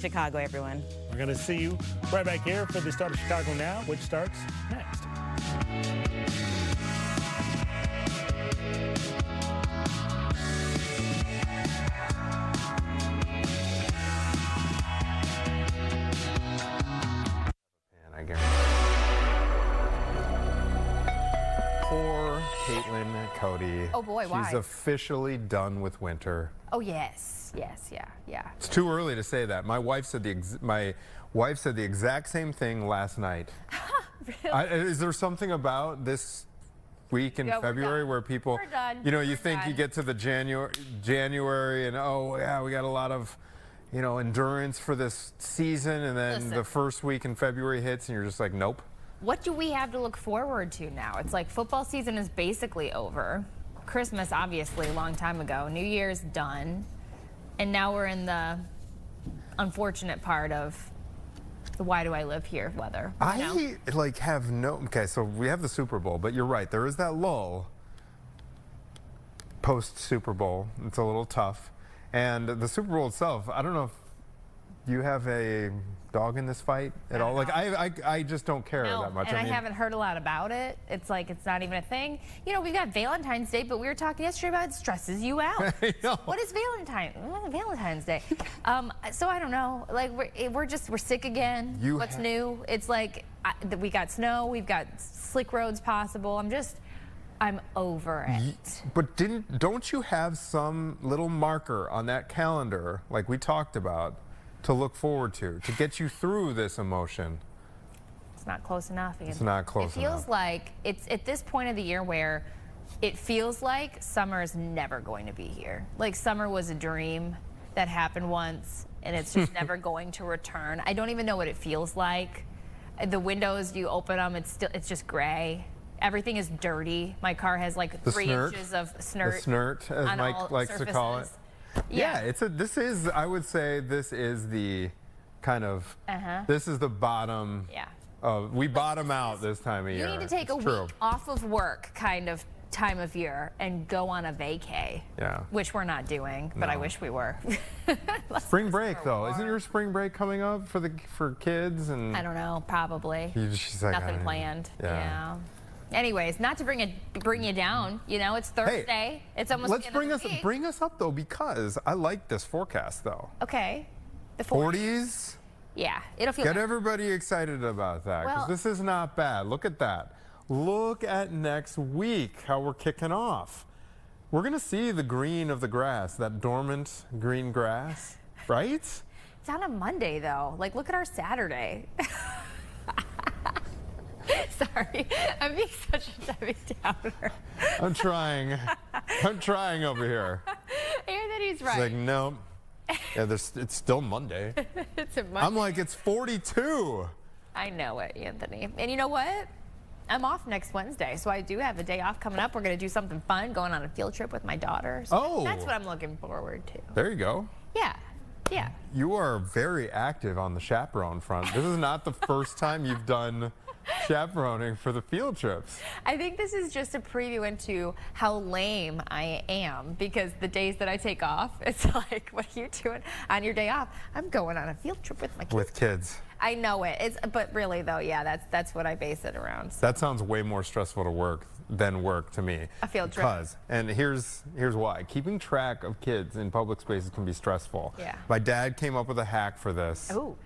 Chicago, everyone. We're going to see you right back here for the start of Chicago Now, which starts next. And I guarantee. Poor Caitlin Cody. Oh boy, why? She's officially done with winter. Oh yes, yeah. It's too early to say that. My wife said the exact same thing last night. Really? Is there something about this week in February where people, We're done. you know, you We're think you done. get to the January and oh yeah, we got a lot of, you know, endurance for this season, and then Listen. the first week in February hits and you're just like, nope. What do we have to look forward to now? It's like football season is basically over. Christmas, obviously, a long time ago. New Year's done. And now we're in the unfortunate part of the why do I live here weather. I like have no, okay, so we have the Super Bowl, but you're right, there is that lull post Super Bowl. It's a little tough. And the Super Bowl itself, I don't know if you have a dog in this fight at all. Like I just don't care that much. And I mean, haven't heard a lot about it. It's like it's not even a thing. You know, we've got Valentine's Day, but we were talking yesterday about it stresses you out. I know. What is Valentine's Day? So I don't know. Like we're sick again. What's new? It's like we got snow. We've got slick roads possible. I'm over it. But don't you have some little marker on that calendar, like we talked about, to look forward to get you through this emotion? It's not close enough. It's not close enough. It feels like it's at this point of the year where it feels like summer is never going to be here. Like summer was a dream that happened once and it's just never going to return. I don't even know what it feels like. The windows, you open them, it's just gray. Everything is dirty. My car has like The 3 snert. inches of snert. The snert, as on Mike all likes to call it. surfaces. Yeah, I would say this is the kind of, this is the bottom. Yeah. We bottom out this time of year. You need to take a week off of work kind of time of year and go on a vacay. Yeah. Which we're not doing, but I wish we were. Spring break though, isn't your spring break coming up for kids? And I don't know, probably. She's like, Nothing planned. Yeah. Anyways, not to bring you down. You know, it's Thursday. Hey, it's almost let's the end of the week. bring us up though, because I like this forecast though. Okay. The 40s. Yeah, it'll feel Get good. everybody excited about that, because this is not bad. Look at that. Look at next week, how we're kicking off. We're gonna see the green of the grass, that dormant green grass, right? It's on a Monday though. Like, look at our Saturday. Sorry, I'm being such a Debbie Downer. I'm trying over here. Anthony's right. It's like, no. Yeah, it's still Monday. It's a Monday. I'm like, it's 42. I know it, Anthony. And you know what? I'm off next Wednesday, so I do have a day off coming up. We're going to do something fun, going on a field trip with my daughter. So that's what I'm looking forward to. There you go. Yeah. Yeah. You are very active on the chaperone front. This is not the first time you've done chaperoning for the field trips. I think this is just a preview into how lame I am, because the days that I take off, it's like, what are you doing on your day off? I'm going on a field trip with my kids. With kids. I know it. But really though, yeah, that's what I base it around. So. That sounds way more stressful than work to me. A field trip. And here's why. Keeping track of kids in public spaces can be stressful. Yeah. My dad came up with a hack for this. Ooh.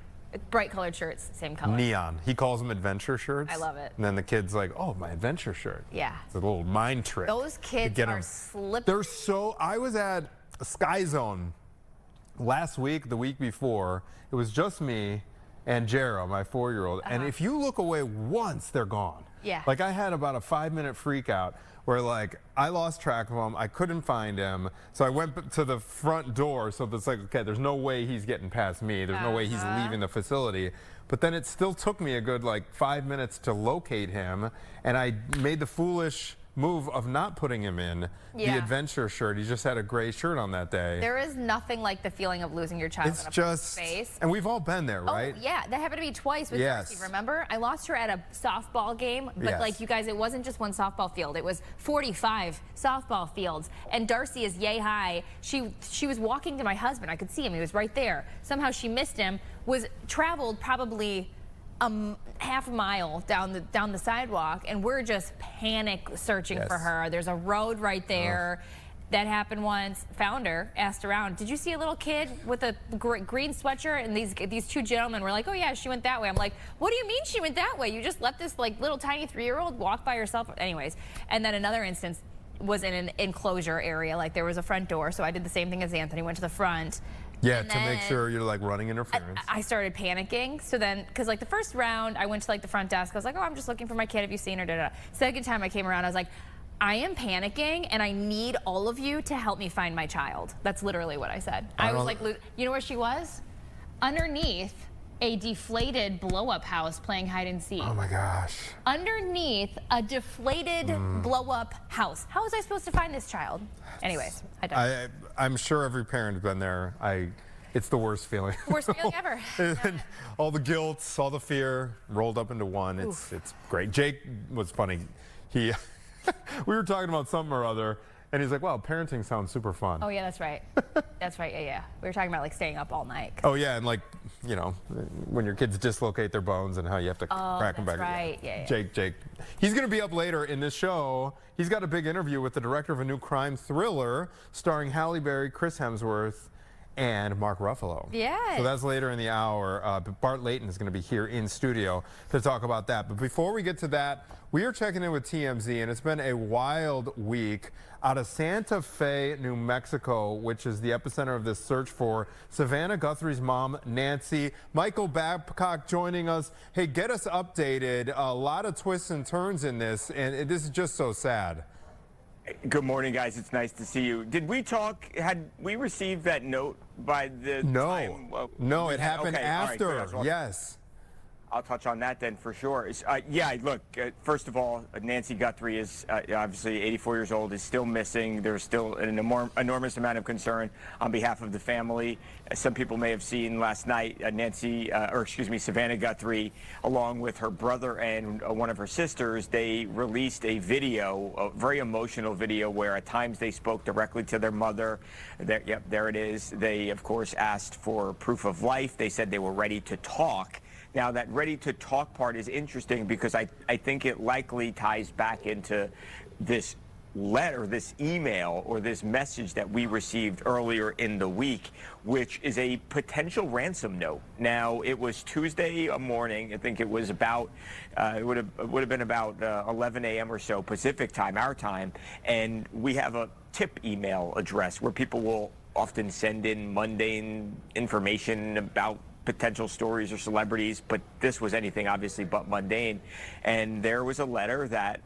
Bright colored shirts, same color. Neon. He calls them adventure shirts. I love it. And then the kid's like, oh, my adventure shirt. Yeah. It's a little mind trick. Those kids are slippery. I was at Sky Zone last week, the week before. It was just me and Jero, my 4-year-old. And if you look away once, they're gone. Yeah. Like I had about a 5-minute freak out where like I lost track of him. I couldn't find him. So I went to the front door. So it's like, okay, there's no way he's getting past me. There's no way he's leaving the facility. But then it still took me a good like 5 minutes to locate him. And I made the foolish move of not putting him in the adventure shirt. He just had a gray shirt on that day. There is nothing like the feeling of losing your child in a public space. And we've all been there, right? Oh, yeah. That happened to me twice with Darcy, remember? I lost her at a softball game, but like you guys, it wasn't just one softball field. It was 45 softball fields. And Darcy is yay high. She was walking to my husband. I could see him. He was right there. Somehow she missed him, traveled probably half a mile down the sidewalk, and we're just panic searching for her. There's a road right there. That happened once. Found her, asked around. Did you see a little kid with a green sweatshirt? And these two gentlemen were like, oh yeah, she went that way. I'm like, what do you mean she went that way? You just let this like little tiny 3-year-old walk by herself. Anyways, and then another instance was in an enclosure area. Like there was a front door, so I did the same thing as Anthony. Went to the front. Yeah, to make sure you're like running interference. I started panicking. So then, because like the first round, I went to like the front desk. I was like, oh, I'm just looking for my kid. Have you seen her? Da, da, da. Second time I came around, I was like, I am panicking and I need all of you to help me find my child. That's literally what I said. I was like, you know where she was? Underneath a deflated blow-up house playing hide and seek. Oh my gosh. Underneath a deflated blow-up house. How was I supposed to find this child? Anyways, I'm sure every parent has been there. It's the worst feeling. Worst feeling ever. All the guilt, all the fear rolled up into one. It's great. Jake was funny. We were talking about something or other, and he's like, wow, parenting sounds super fun. Oh, yeah, that's right. That's right, yeah. We were talking about, like, staying up all night. Oh, yeah, and, like, you know, when your kids dislocate their bones and how you have to crack them back. Right, yeah. Jake. He's going to be up later in this show. He's got a big interview with the director of a new crime thriller starring Halle Berry, Chris Hemsworth, and Mark Ruffalo. Yes. So that's later in the hour. But Bart Layton is going to be here in studio to talk about that. But before we get to that, we are checking in with TMZ, and it's been a wild week out of Santa Fe, New Mexico, which is the epicenter of this search for Savannah Guthrie's mom, Nancy. Michael Babcock joining us. Hey, get us updated. A lot of twists and turns in this, and this is just so sad. Good morning, guys. It's nice to see you. Did we talk? Had we received that note by the time? No, it happened after. Right, good. Yes. I'll touch on that then for sure. Yeah, look, first of all, Nancy Guthrie is obviously 84 years old, is still missing. There's still an enormous amount of concern on behalf of the family. Some people may have seen last night Savannah Guthrie, along with her brother and one of her sisters, they released a video, a very emotional video, where at times they spoke directly to their mother. Yep, there it is. They, of course, asked for proof of life. They said they were ready to talk. Now, that ready to talk part is interesting because I think it likely ties back into this letter, this email, or this message that we received earlier in the week, which is a potential ransom note. Now, it was Tuesday morning. I think it was about, it would have been about 11 a.m. or so Pacific time, our time, and we have a tip email address where people will often send in mundane information about potential stories or celebrities, but this was anything obviously but mundane. And there was a letter that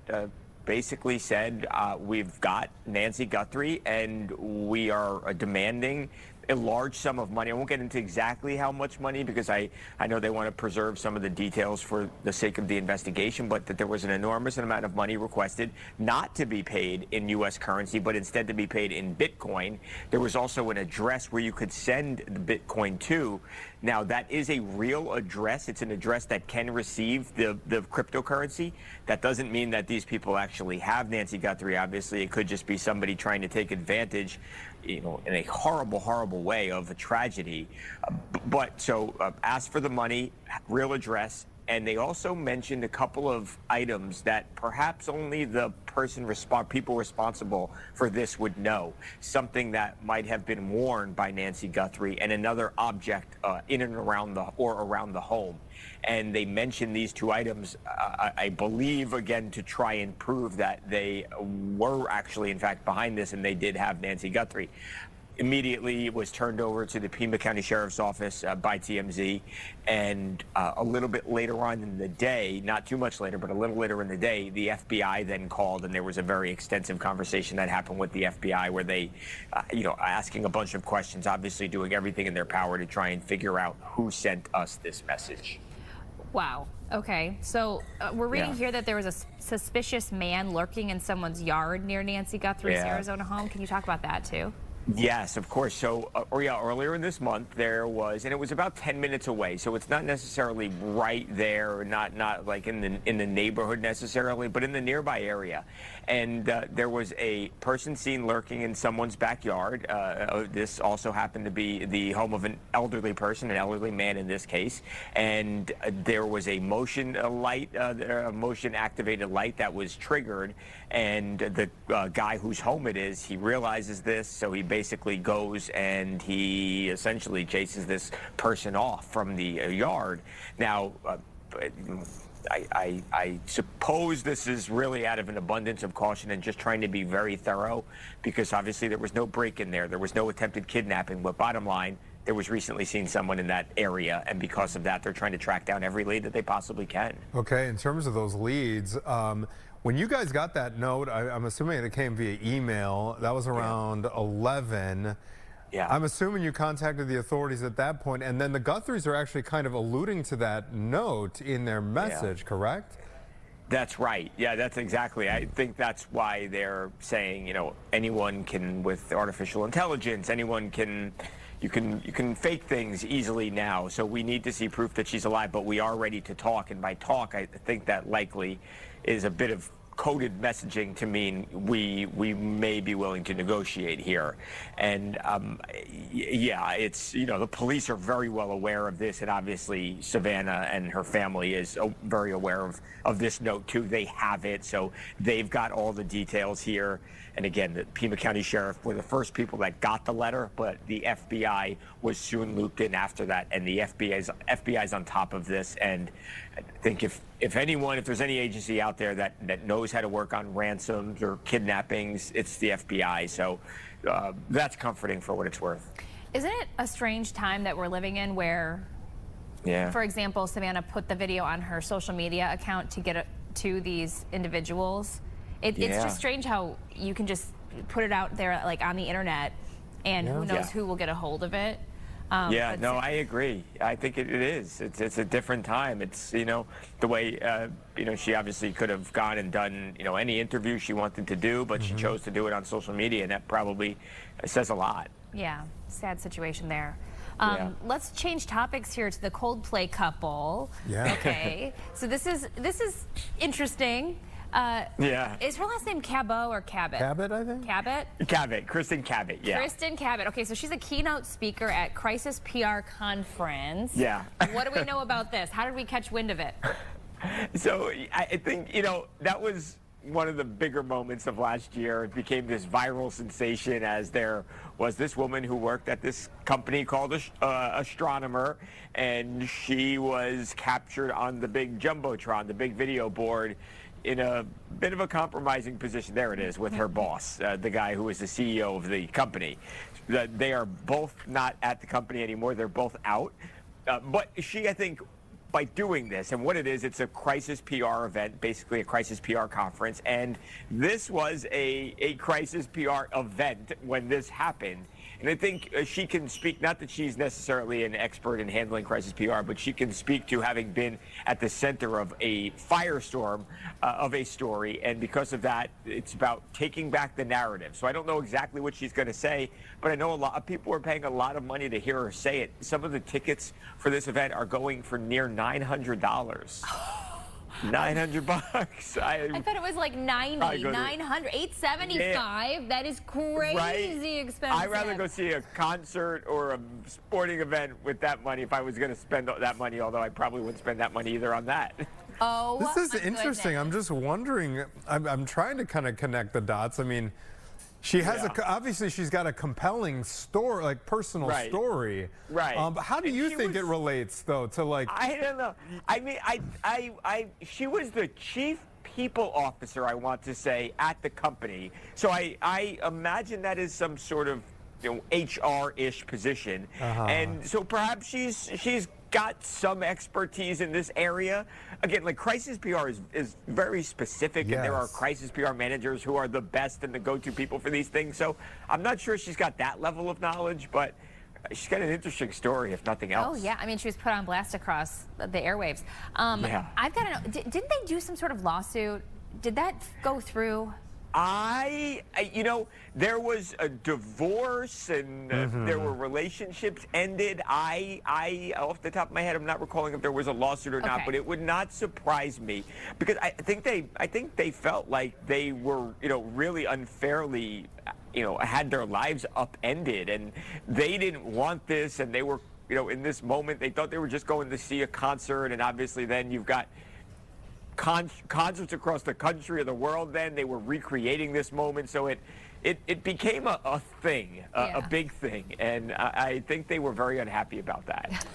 basically said, we've got Nancy Guthrie and we are demanding a large sum of money. I won't get into exactly how much money because I know they want to preserve some of the details for the sake of the investigation, but that there was an enormous amount of money requested not to be paid in U.S. currency, but instead to be paid in Bitcoin. There was also an address where you could send the Bitcoin to. Now, that is a real address. It's an address that can receive the cryptocurrency. That doesn't mean that these people actually have Nancy Guthrie. Obviously, it could just be somebody trying to take advantage, you know, in a horrible, horrible way of a tragedy. So ask for the money, real address, and they also mentioned a couple of items that perhaps only the people responsible for this would know. Something that might have been worn by Nancy Guthrie and another object in and around the home. And they mentioned these two items, I believe, again, to try and prove that they were actually, in fact, behind this and they did have Nancy Guthrie. Immediately it was turned over to the Pima County Sheriff's Office by TMZ, and a little bit later on in the day, not too much later, but a little later in the day, the FBI then called, and there was a very extensive conversation that happened with the FBI where they, asking a bunch of questions, obviously doing everything in their power to try and figure out who sent us this message. Wow. Okay. So we're reading here that there was a suspicious man lurking in someone's yard near Nancy Guthrie's Arizona home. Can you talk about that too? Yes, of course. So, earlier in this month, there was, and it was about 10 minutes away. So it's not necessarily right there, not like in the neighborhood necessarily, but in the nearby area. And there was a person seen lurking in someone's backyard. This also happened to be the home of an elderly person, an elderly man in this case. And there was a motion light, a motion-activated light that was triggered. And the guy whose home it is, he realizes this, so he basically goes and he essentially chases this person off from the yard. Now, I suppose this is really out of an abundance of caution and just trying to be very thorough, because obviously there was no break-in there. There was no attempted kidnapping. But bottom line, there was recently seen someone in that area, and because of that, they're trying to track down every lead that they possibly can. Okay, in terms of those leads, when you guys got that note, I'm assuming it came via email. That was around 11. Yeah. I'm assuming you contacted the authorities at that point, and then the Guthries are actually kind of alluding to that note in their message, correct? That's right. Yeah, that's exactly. I think that's why they're saying, you know, anyone can, with artificial intelligence, anyone can, you can fake things easily now. So we need to see proof that she's alive, but we are ready to talk. And by talk, I think that likely is a bit of coded messaging to mean we may be willing to negotiate here. And yeah, it's, you know, the police are very well aware of this, and obviously Savannah and her family is very aware of this note too. They have it, so they've got all the details here. And again, the Pima County Sheriff were the first people that got the letter, but the FBI was soon looped in after that, and the FBI's on top of this. And I think if there's any agency out there that knows how to work on ransoms or kidnappings, it's the FBI. So that's comforting for what it's worth. Isn't it a strange time that we're living in where, for example, Savannah put the video on her social media account to get it to these individuals? It's just strange how you can just put it out there like on the internet, and who knows who will get a hold of it. Yeah, no, I agree. I think it is. It's a different time. It's, you know, the way, you know, she obviously could have gone and done, you know, any interview she wanted to do, but she chose to do it on social media, and that probably says a lot. Yeah, sad situation there. Let's change topics here to the Coldplay couple. Yeah. Okay. So this is interesting. Is her last name Cabot or Cabot? Cabot, I think. Cabot? Cabot, Kristen Cabot, yeah. Kristen Cabot. Okay, so she's a keynote speaker at Crisis PR Conference. Yeah. What do we know about this? How did we catch wind of it? So I think, you know, that was one of the bigger moments of last year. It became this viral sensation as there was this woman who worked at this company called Astronomer, and she was captured on the big Jumbotron, the big video board, in a bit of a compromising position. There it is, with her boss, the guy who is the CEO of the company. They are both not at the company anymore. They're both out. But she, I think, by doing this, and what it is, it's a crisis PR event, basically a crisis PR conference, and this was a crisis PR event when this happened. And I think she can speak, not that she's necessarily an expert in handling crisis PR, but she can speak to having been at the center of a firestorm of a story. And because of that, it's about taking back the narrative. So I don't know exactly what she's going to say, but I know a lot of people are paying a lot of money to hear her say it. Some of the tickets for this event are going for near $900. $900. I thought it was like 90, 900, 875. Yeah. That is crazy expensive. I'd rather go see a concert or a sporting event with that money if I was going to spend that money, although I probably wouldn't spend that money either on that. Oh, this is interesting. I'm just wondering, I'm trying to kind of connect the dots. I mean, she has obviously she's got a compelling story, like personal story. Right. But how do you think it relates, though, to like? I don't know. I mean, she was the chief people officer, I want to say, at the company. So I imagine that is some sort of, you know, HR-ish position. And so perhaps she's got some expertise in this area. Again, like, crisis PR is very specific, and there are crisis PR managers who are the best and the go-to people for these things. So I'm not sure she's got that level of knowledge, but she's got an interesting story, if nothing else. Oh, yeah. I mean, she was put on blast across the airwaves. Yeah. I've got to know, didn't they do some sort of lawsuit? Did that go through? You know, there was a divorce and there were relationships ended. I, off the top of my head, I'm not recalling if there was a lawsuit or not, but it would not surprise me because I think they felt like they were, you know, really unfairly, you know, had their lives upended, and they didn't want this, and they were, you know, in this moment, they thought they were just going to see a concert, and obviously then you've got concerts across the country or the world. Then they were recreating this moment, so it became a thing, a big thing, and I think they were very unhappy about that.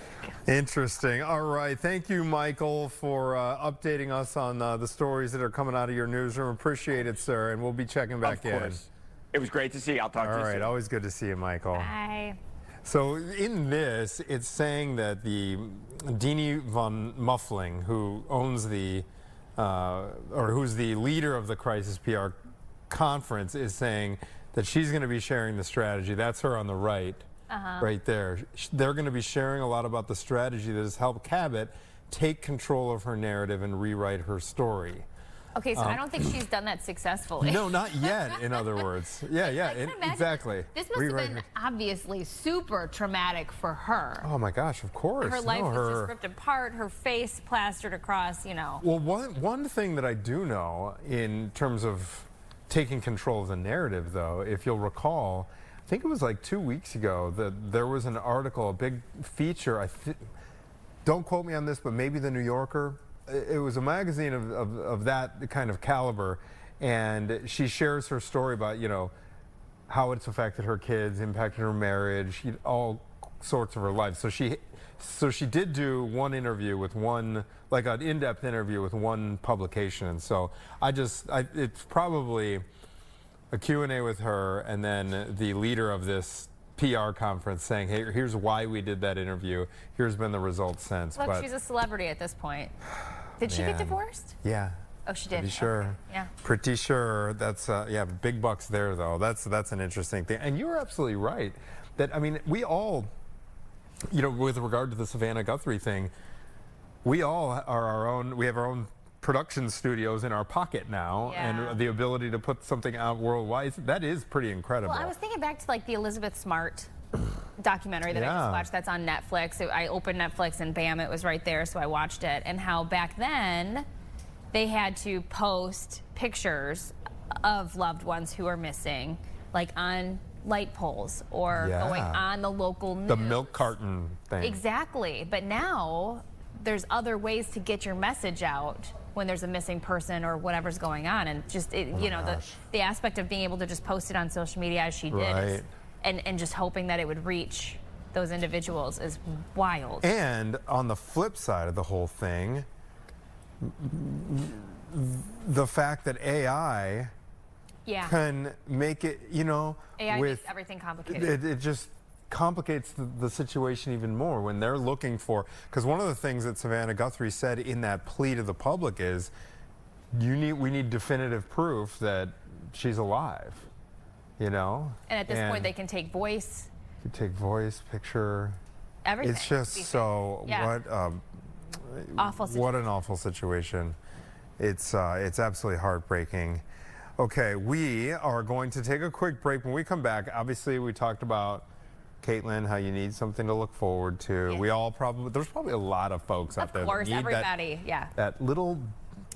Interesting. All right. Thank you, Michael, for updating us on the stories that are coming out of your newsroom. Appreciate it, sir, and we'll be checking back in. Of course. It was great to see you. I'll talk to you soon. All right. Always good to see you, Michael. Bye. So in this, it's saying that the Deanie von Muffling, who owns the or who's the leader of the Crisis PR conference, is saying that she's going to be sharing the strategy. That's her on the right, right there. They're going to be sharing a lot about the strategy that has helped Cabot take control of her narrative and rewrite her story. Okay, so I don't think she's done that successfully. No, not yet, in other words. Yeah, exactly. This must have been obviously super traumatic for her. Oh my gosh, of course. Her life was just ripped apart, her face plastered across, you know. Well, one thing that I do know in terms of taking control of the narrative, though, if you'll recall, I think it was like 2 weeks ago that there was an article, a big feature, don't quote me on this, but maybe the New Yorker. It was a magazine of that kind of caliber, and she shares her story about, you know, how it's affected her kids, impacted her marriage, all sorts of her life. So she did do one interview with one, like an in-depth interview with one publication. And so it's probably a Q&A with her, and then the leader of this PR conference saying, hey, here's why we did that interview. Here's been the results since. Look, she's a celebrity at this point. Did she get divorced? Yeah. Oh, she did. Pretty sure. Okay. Yeah. Pretty sure. That's yeah, big bucks there though. That's an interesting thing. And you're absolutely right. That, I mean, we all, you know, with regard to the Savannah Guthrie thing, we all are our own. We have our own production studios in our pocket now, and the ability to put something out worldwide. That is pretty incredible. Well, I was thinking back to like the Elizabeth Smart documentary that I just watched. That's on Netflix. I opened Netflix and bam, it was right there, so I watched it. And how back then they had to post pictures of loved ones who are missing, like on light poles or going on the local news. The milk carton thing. Exactly. But now there's other ways to get your message out when there's a missing person or whatever's going on. And just, you know, the aspect of being able to just post it on social media as she did and just hoping that it would reach those individuals is wild. And on the flip side of the whole thing, the fact that AI can make it, you know, AI makes everything complicated. It just complicates the situation even more when they're looking for, because one of the things that Savannah Guthrie said in that plea to the public is, we need definitive proof that she's alive, you know? And at this point they can take voice. You take voice, picture. Everything. It's just so, awful situation. What an awful situation. It's absolutely heartbreaking. Okay, we are going to take a quick break. When we come back, obviously we talked about Caitlin, how you need something to look forward to. We all there's probably a lot of folks out there that need everybody, that little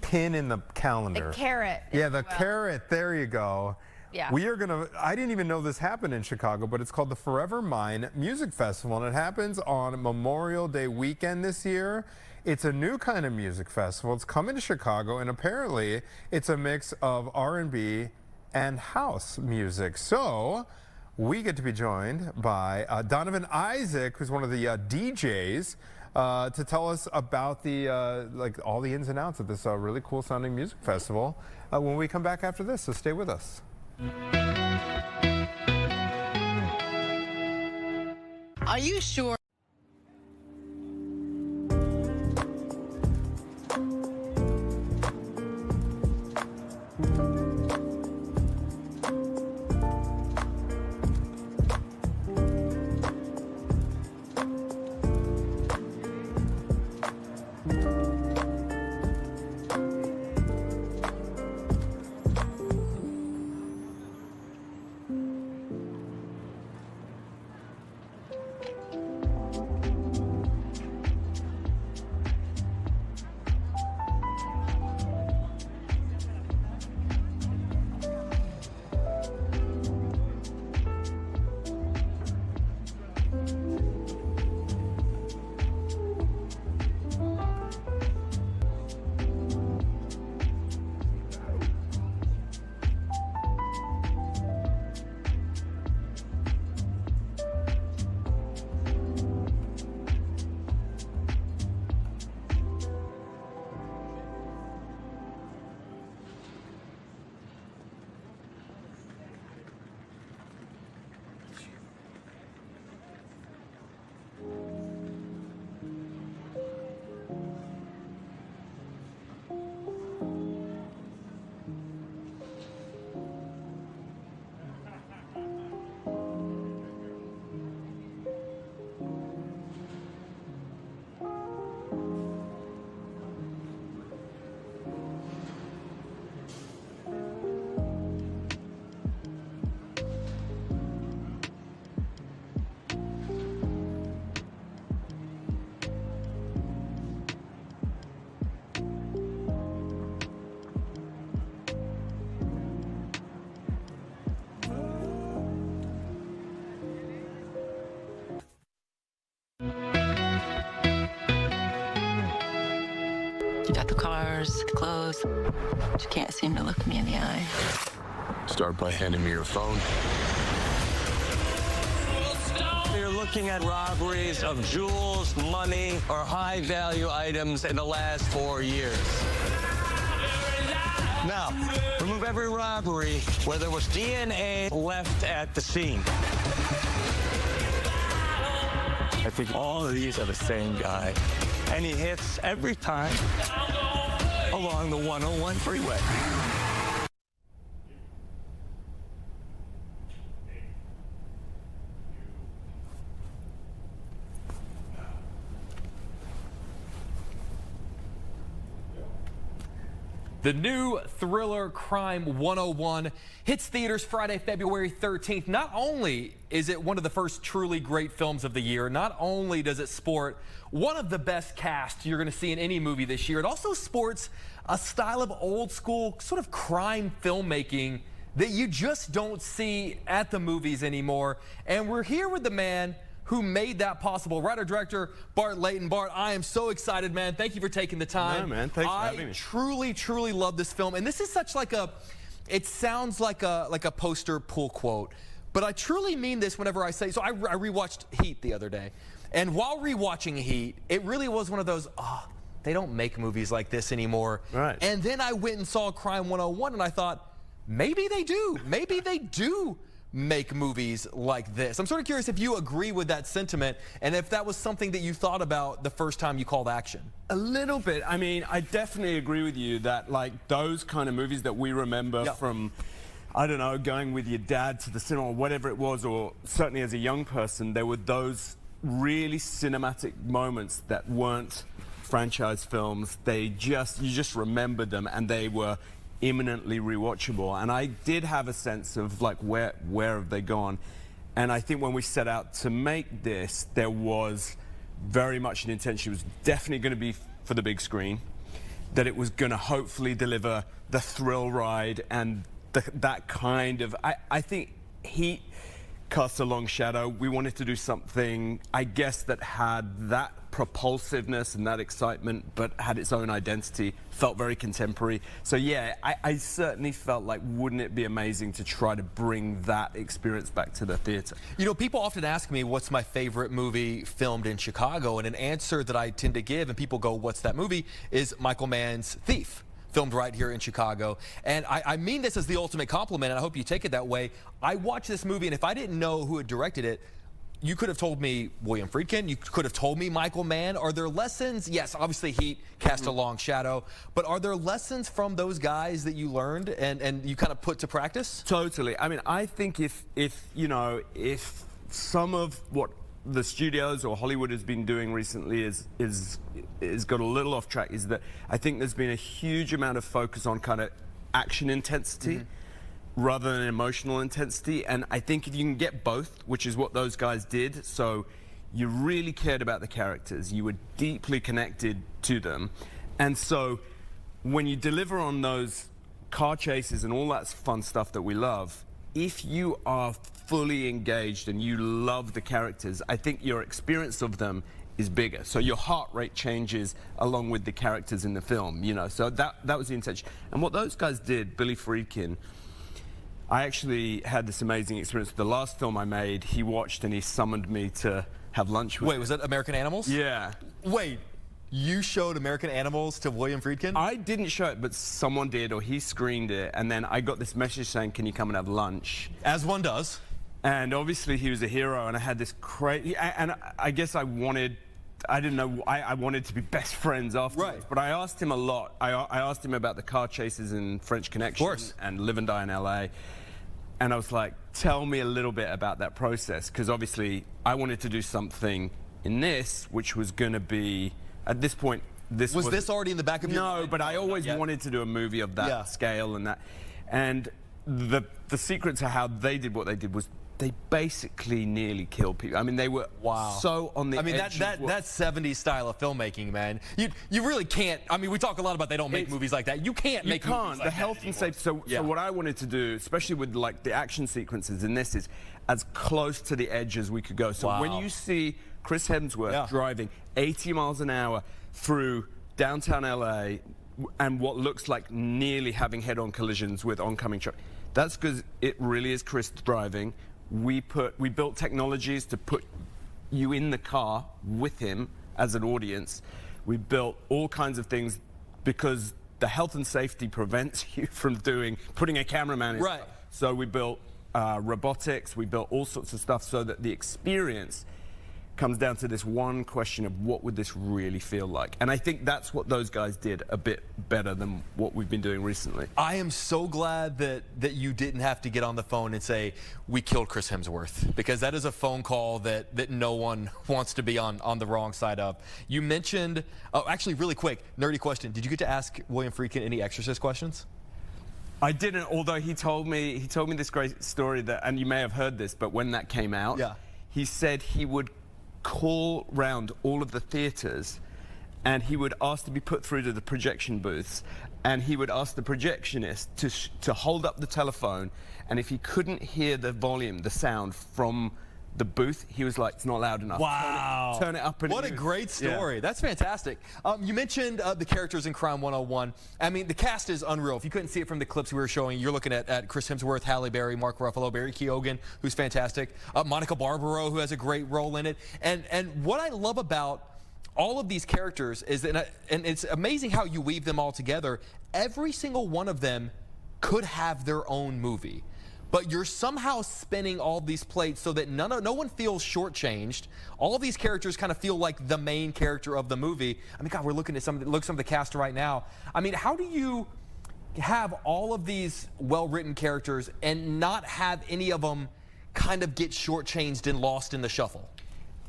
pin in the calendar. The carrot. Yeah, the carrot, there you go. Yeah. We are gonna, I didn't even know this happened in Chicago, but it's called the Forever Mine Music Festival, and it happens on Memorial Day weekend this year. It's a new kind of music festival. It's coming to Chicago, and apparently it's a mix of R&B and house music. So we get to be joined by Donovan Isaac, who's one of the DJs, to tell us about the like all the ins and outs of this really cool sounding music festival when we come back after this. So stay with us. Are you sure? You got the cars, the clothes, but you can't seem to look me in the eye. Start by handing me your phone. You're looking at robberies of jewels, money, or high-value items in the last 4 years. Now, remove every robbery where there was DNA left at the scene. I think all of these are the same guy, and he hits every time along the 101 freeway. The new thriller Crime 101 hits theaters Friday, February 13th. Not only is it one of the first truly great films of the year, not only does it sport one of the best casts you're going to see in any movie this year, it also sports a style of old school sort of crime filmmaking that you just don't see at the movies anymore. And we're here with the man who made that possible. Writer-director Bart Layton. Bart, I am so excited, man. Thank you for taking the time. No, man. Thanks for having me. I truly, truly love this film. And this is such like a, it sounds like a poster pull quote, but I truly mean this whenever I say, so I rewatched Heat the other day. And while rewatching Heat, it really was one of those, they don't make movies like this anymore. Right. And then I went and saw Crime 101 and I thought, maybe they do. Maybe they do make movies like this. I'm sort of curious if you agree with that sentiment and if that was something that you thought about the first time you called action. A little bit. I mean, I definitely agree with you that like those kind of movies that we remember from, I don't know, going with your dad to the cinema or whatever it was, or certainly as a young person, there were those really cinematic moments that weren't franchise films. You just remembered them and they were imminently rewatchable, and I did have a sense of like where have they gone. And I think when we set out to make this, there was very much an intention. It was definitely going to be for the big screen, that it was going to hopefully deliver the thrill ride and that kind of, I think Heat cast a long shadow. We wanted to do something, I guess, that had that propulsiveness and that excitement, but had its own identity, felt very contemporary. So yeah, I certainly felt like, wouldn't it be amazing to try to bring that experience back to the theater? You know, people often ask me what's my favorite movie filmed in Chicago, and an answer that I tend to give, and people go, what's that movie, is Michael Mann's Thief, filmed right here in Chicago. And I mean this as the ultimate compliment, and I hope you take it that way. I watched this movie, and if I didn't know who had directed it, you could have told me William Friedkin, you could have told me Michael Mann. Are there lessons? Yes, obviously Heat cast a long shadow, but are there lessons from those guys that you learned and you kind of put to practice? Totally. I mean, I think if you know, if some of what the studios or Hollywood has been doing recently is got a little off track, is that I think there's been a huge amount of focus on kind of action intensity rather than emotional intensity. And I think if you can get both, which is what those guys did, so you really cared about the characters, you were deeply connected to them, and so when you deliver on those car chases and all that fun stuff that we love, if you are fully engaged and you love the characters, I think your experience of them is bigger. So your heart rate changes along with the characters in the film, you know. So that was the intention. And what those guys did, Billy Friedkin, I actually had this amazing experience. The last film I made, he watched and he summoned me to have lunch with him. Wait, was that American Animals? Yeah. Wait, you showed American Animals to William Friedkin? I didn't show it, but someone did, or he screened it, and then I got this message saying, can you come and have lunch? As one does. And obviously he was a hero, and I had this crazy, and I guess I wanted to be best friends afterwards. Right. But I asked him a lot. I asked him about the car chases in French Connection and Live and Die in LA. And I was like, tell me a little bit about that process, because obviously I wanted to do something in this, which was going to be, at this point, this was this already in the back of your mind? No, but I always wanted to do a movie of that scale and that. And the secret to how they did what they did was they basically nearly killed people. I mean, they were so on the edge. I mean, that's 70s style of filmmaking, man. You really can't. I mean, we talk a lot about they don't make movies like that. You can't make movies like the health and safety. So what I wanted to do, especially with like the action sequences in this, is as close to the edge as we could go. So when you see Chris Hemsworth driving 80 miles an hour through downtown LA and what looks like nearly having head-on collisions with oncoming truck. That's because it really is Chris driving. We built technologies to put you in the car with him as an audience. We built all kinds of things because the health and safety prevents you from putting a cameraman in. Right. So we built robotics, we built all sorts of stuff so that the experience comes down to this one question of what would this really feel like? And I think that's what those guys did a bit better than what we've been doing recently. I am so glad that you didn't have to get on the phone and say, we killed Chris Hemsworth, because that is a phone call that no one wants to be on the wrong side of. You mentioned, oh, actually really quick, nerdy question. Did you get to ask William Friedkin any Exorcist questions? I didn't, although he told me this great story that, and you may have heard this, but when that came out, he said he would call round all of the theaters and he would ask to be put through to the projection booths, and he would ask the projectionist to hold up the telephone, and if he couldn't hear the volume, the sound from the booth, he was like, it's not loud enough. Wow. Turn it up. What a great story. Yeah. That's fantastic. You mentioned the characters in Crime 101. I mean, the cast is unreal. If you couldn't see it from the clips we were showing, you're looking at Chris Hemsworth, Halle Berry, Mark Ruffalo, Barry Keoghan, who's fantastic, Monica Barbaro, who has a great role in it. And what I love about all of these characters is that, and it's amazing how you weave them all together, every single one of them could have their own movie. But you're somehow spinning all these plates so that no one feels shortchanged. All of these characters kind of feel like the main character of the movie. I mean, God, we're looking at some of the cast right now. I mean, how do you have all of these well-written characters and not have any of them kind of get shortchanged and lost in the shuffle?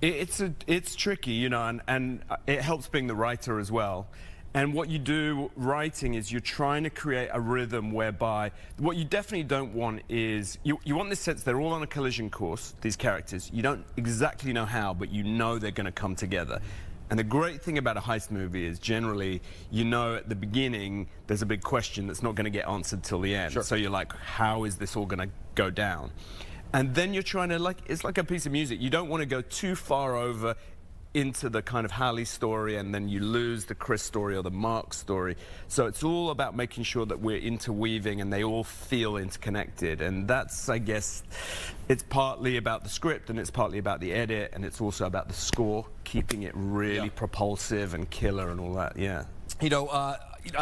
It's tricky, you know, and it helps being the writer as well. And what you do writing is you're trying to create a rhythm whereby what you definitely don't want is, you want this sense they're all on a collision course, these characters. You don't exactly know how, but you know they're going to come together. And the great thing about a heist movie is generally, you know at the beginning, there's a big question that's not going to get answered till the end. Sure. So you're like, how is this all going to go down? And then you're trying to, it's like a piece of music. You don't want to go too far over into the kind of Halle story, and then you lose the Chris story or the Mark story. So it's all about making sure that we're interweaving and they all feel interconnected. And that's, I guess, it's partly about the script and it's partly about the edit, and it's also about the score, keeping it really propulsive and killer and all that, You know,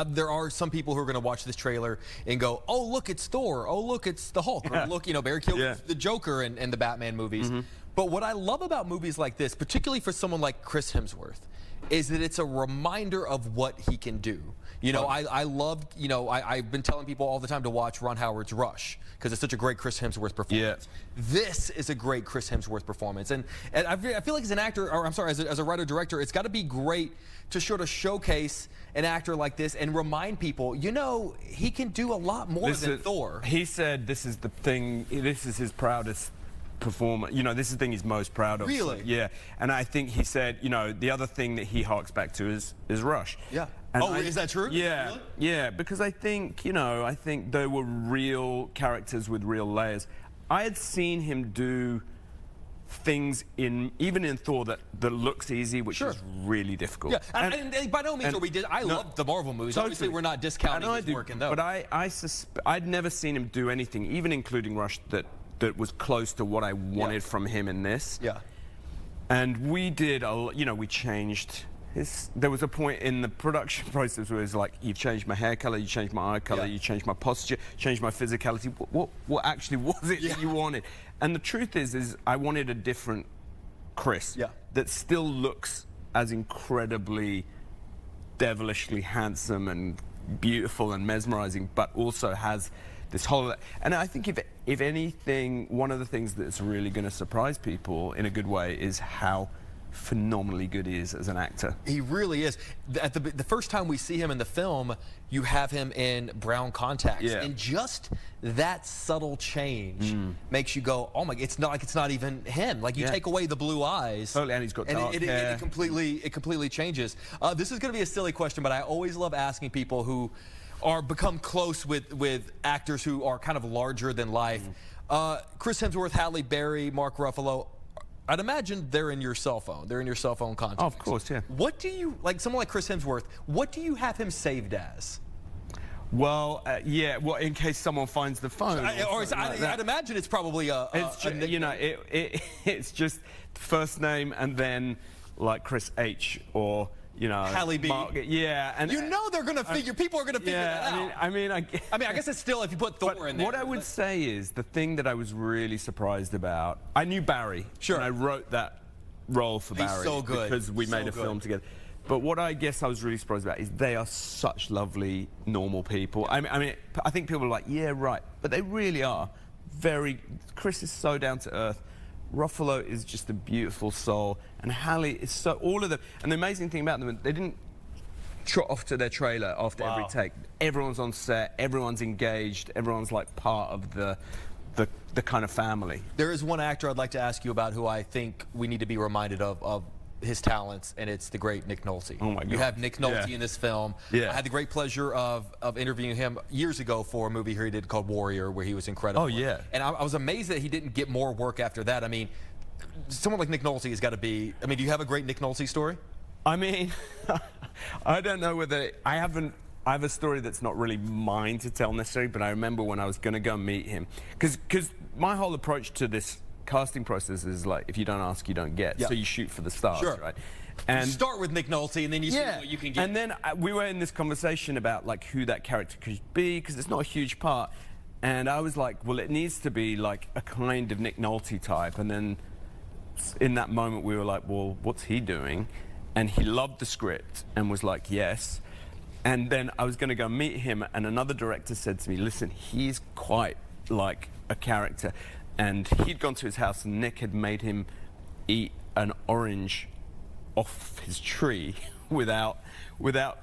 there are some people who are going to watch this trailer and go, oh, look, it's Thor. Oh, look, it's the Hulk. Or look, you know, Barry Keoghan, the Joker and the Batman movies. But what I love about movies like this, particularly for someone like Chris Hemsworth, is that it's a reminder of what he can do. You know, I loved, you know, I've been telling people all the time to watch Ron Howard's Rush, because it's such a great Chris Hemsworth performance. This is a great Chris Hemsworth performance. And I feel like as an actor, or I'm sorry, as a writer-director, it's got to be great to sort of showcase an actor like this and remind people, you know, he can do a lot more than Thor. He said this is the thing, this is his proudest performer, you know, this is the thing he's most proud of. Really? Yeah. And I think he said, you know, the other thing that he harks back to is Rush. Yeah. And is that true? Yeah. Really? Yeah, because I think, you know, I think they were real characters with real layers. I had seen him do things even in Thor that looks easy, which is really difficult. Yeah, and by no means are we I love the Marvel movies. Totally. Obviously, we're not discounting his work in those. But I'd never seen him do anything, even including Rush, that was close to what I wanted from him in this. Yeah. And we did, you know, we changed there was a point in the production process where it was like, you've changed my hair color, you changed my eye color, you changed my posture, changed my physicality. What actually was it that you wanted? And the truth is I wanted a different Chris that still looks as incredibly devilishly handsome and beautiful and mesmerizing, but also has this whole, and I think if anything, one of the things that's really going to surprise people in a good way is how phenomenally good he is as an actor. He really is. At the first time we see him in the film, you have him in brown contacts, and just that subtle change makes you go, oh my, it's not even him. Like, you take away the blue eyes, totally, and he's got dark hair. It completely changes. This is going to be a silly question, but I always love asking people who become close with actors who are kind of larger than life. Chris Hemsworth, Halle Berry, Mark Ruffalo, I'd imagine they're in your cell phone. They're in your cell phone contacts. Oh, of course, yeah. What do you, like someone like Chris Hemsworth, what do you have him saved as? Well, yeah. Well, in case someone finds the phone. I'd imagine it's probably it's just first name and then like Chris H or Halle B. Mark, yeah, and they're gonna figure. People are gonna figure that out. I mean, I guess it's still if you put Thor in there. What I would say is the thing that I was really surprised about. I knew Barry. Sure. And I wrote that role for Barry. He's so good. Because we made a film together. But what I guess I was really surprised about is they are such lovely, normal people. I mean, I think people are like, yeah, right, but they really are. Chris is so down to earth. Ruffalo is just a beautiful soul, and Halle is so. All of them, and the amazing thing about them, they didn't trot off to their trailer after every take. Everyone's on set, everyone's engaged, everyone's like part of the kind of family. There is one actor I'd like to ask you about who I think we need to be reminded of his talents, and it's the great Nick Nolte. Oh my God. You have Nick Nolte in this film. Yeah. I had the great pleasure of interviewing him years ago for a movie here he did called Warrior, where he was incredible. Oh yeah. And I was amazed that he didn't get more work after that. I mean, someone like Nick Nolte has got to be. I mean, do you have a great Nick Nolte story? I mean, I don't know whether I have a story that's not really mine to tell necessarily, but I remember when I was going to go meet him, because my whole approach to this casting process is like, if you don't ask, you don't get. So you shoot for the stars, right? And you start with Nick Nolte, and then you see what you can get. And then we were in this conversation about like who that character could be, because it's not a huge part. And I was like, well, it needs to be like a kind of Nick Nolte type. And then in that moment, we were like, well, what's he doing? And he loved the script and was like, yes. And then I was going to go meet him, and another director said to me, listen, he's quite like a character. And he'd gone to his house, and Nick had made him eat an orange off his tree without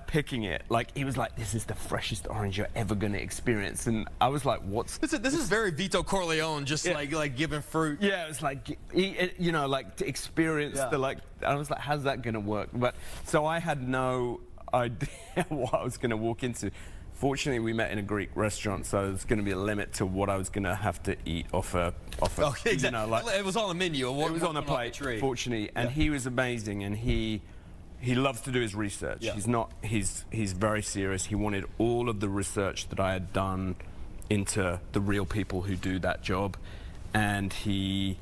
picking it. Like, he was like, this is the freshest orange you're ever going to experience. And I was like, what's... This is very Vito Corleone, just like giving fruit. Yeah, it was like, like to experience the like... I was like, how's that going to work? But so I had no idea what I was going to walk into. Fortunately, we met in a Greek restaurant, so there's going to be a limit to what I was going to have to eat off a exactly. It was on the menu. It was on the plate, fortunately, and he was amazing, and he loves to do his research. He's very serious. He wanted all of the research that I had done into the real people who do that job, and he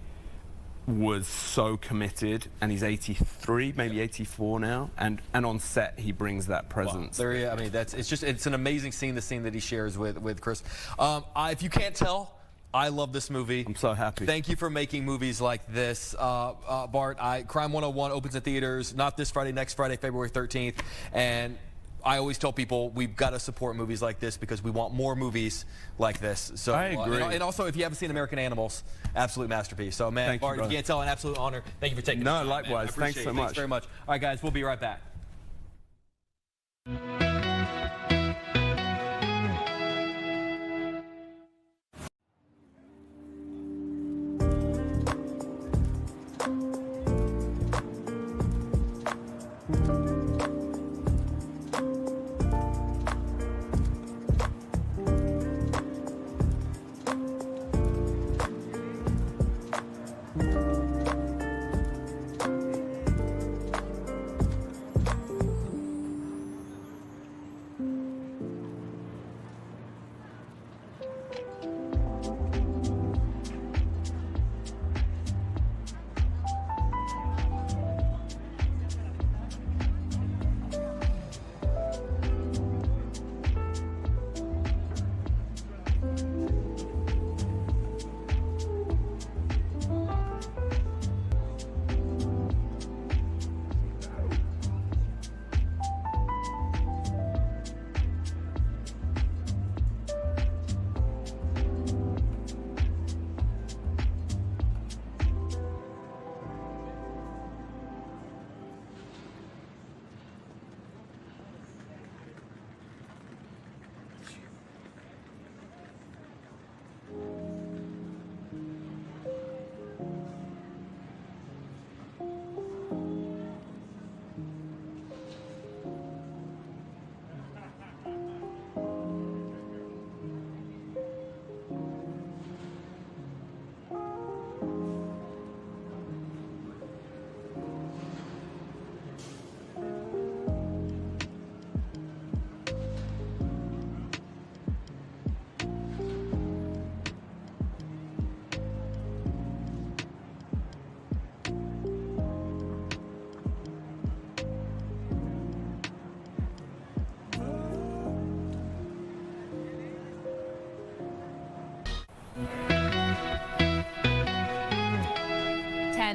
was so committed, and he's 83, maybe 84 now, and on set he brings that presence. Wow. I mean, it's an amazing scene, the scene that he shares with Chris. If you can't tell, I love this movie. I'm so happy. Thank you for making movies like this. Bart, Crime 101 opens in theaters, not this Friday, next Friday, February 13th, and I always tell people we've got to support movies like this because we want more movies like this. So I agree. And also, if you haven't seen American Animals, absolute masterpiece. So, man, Bart, if you can't tell, an absolute honor. Thank you for taking the time. No, likewise. Thanks so much. Thanks very much. All right, guys, we'll be right back.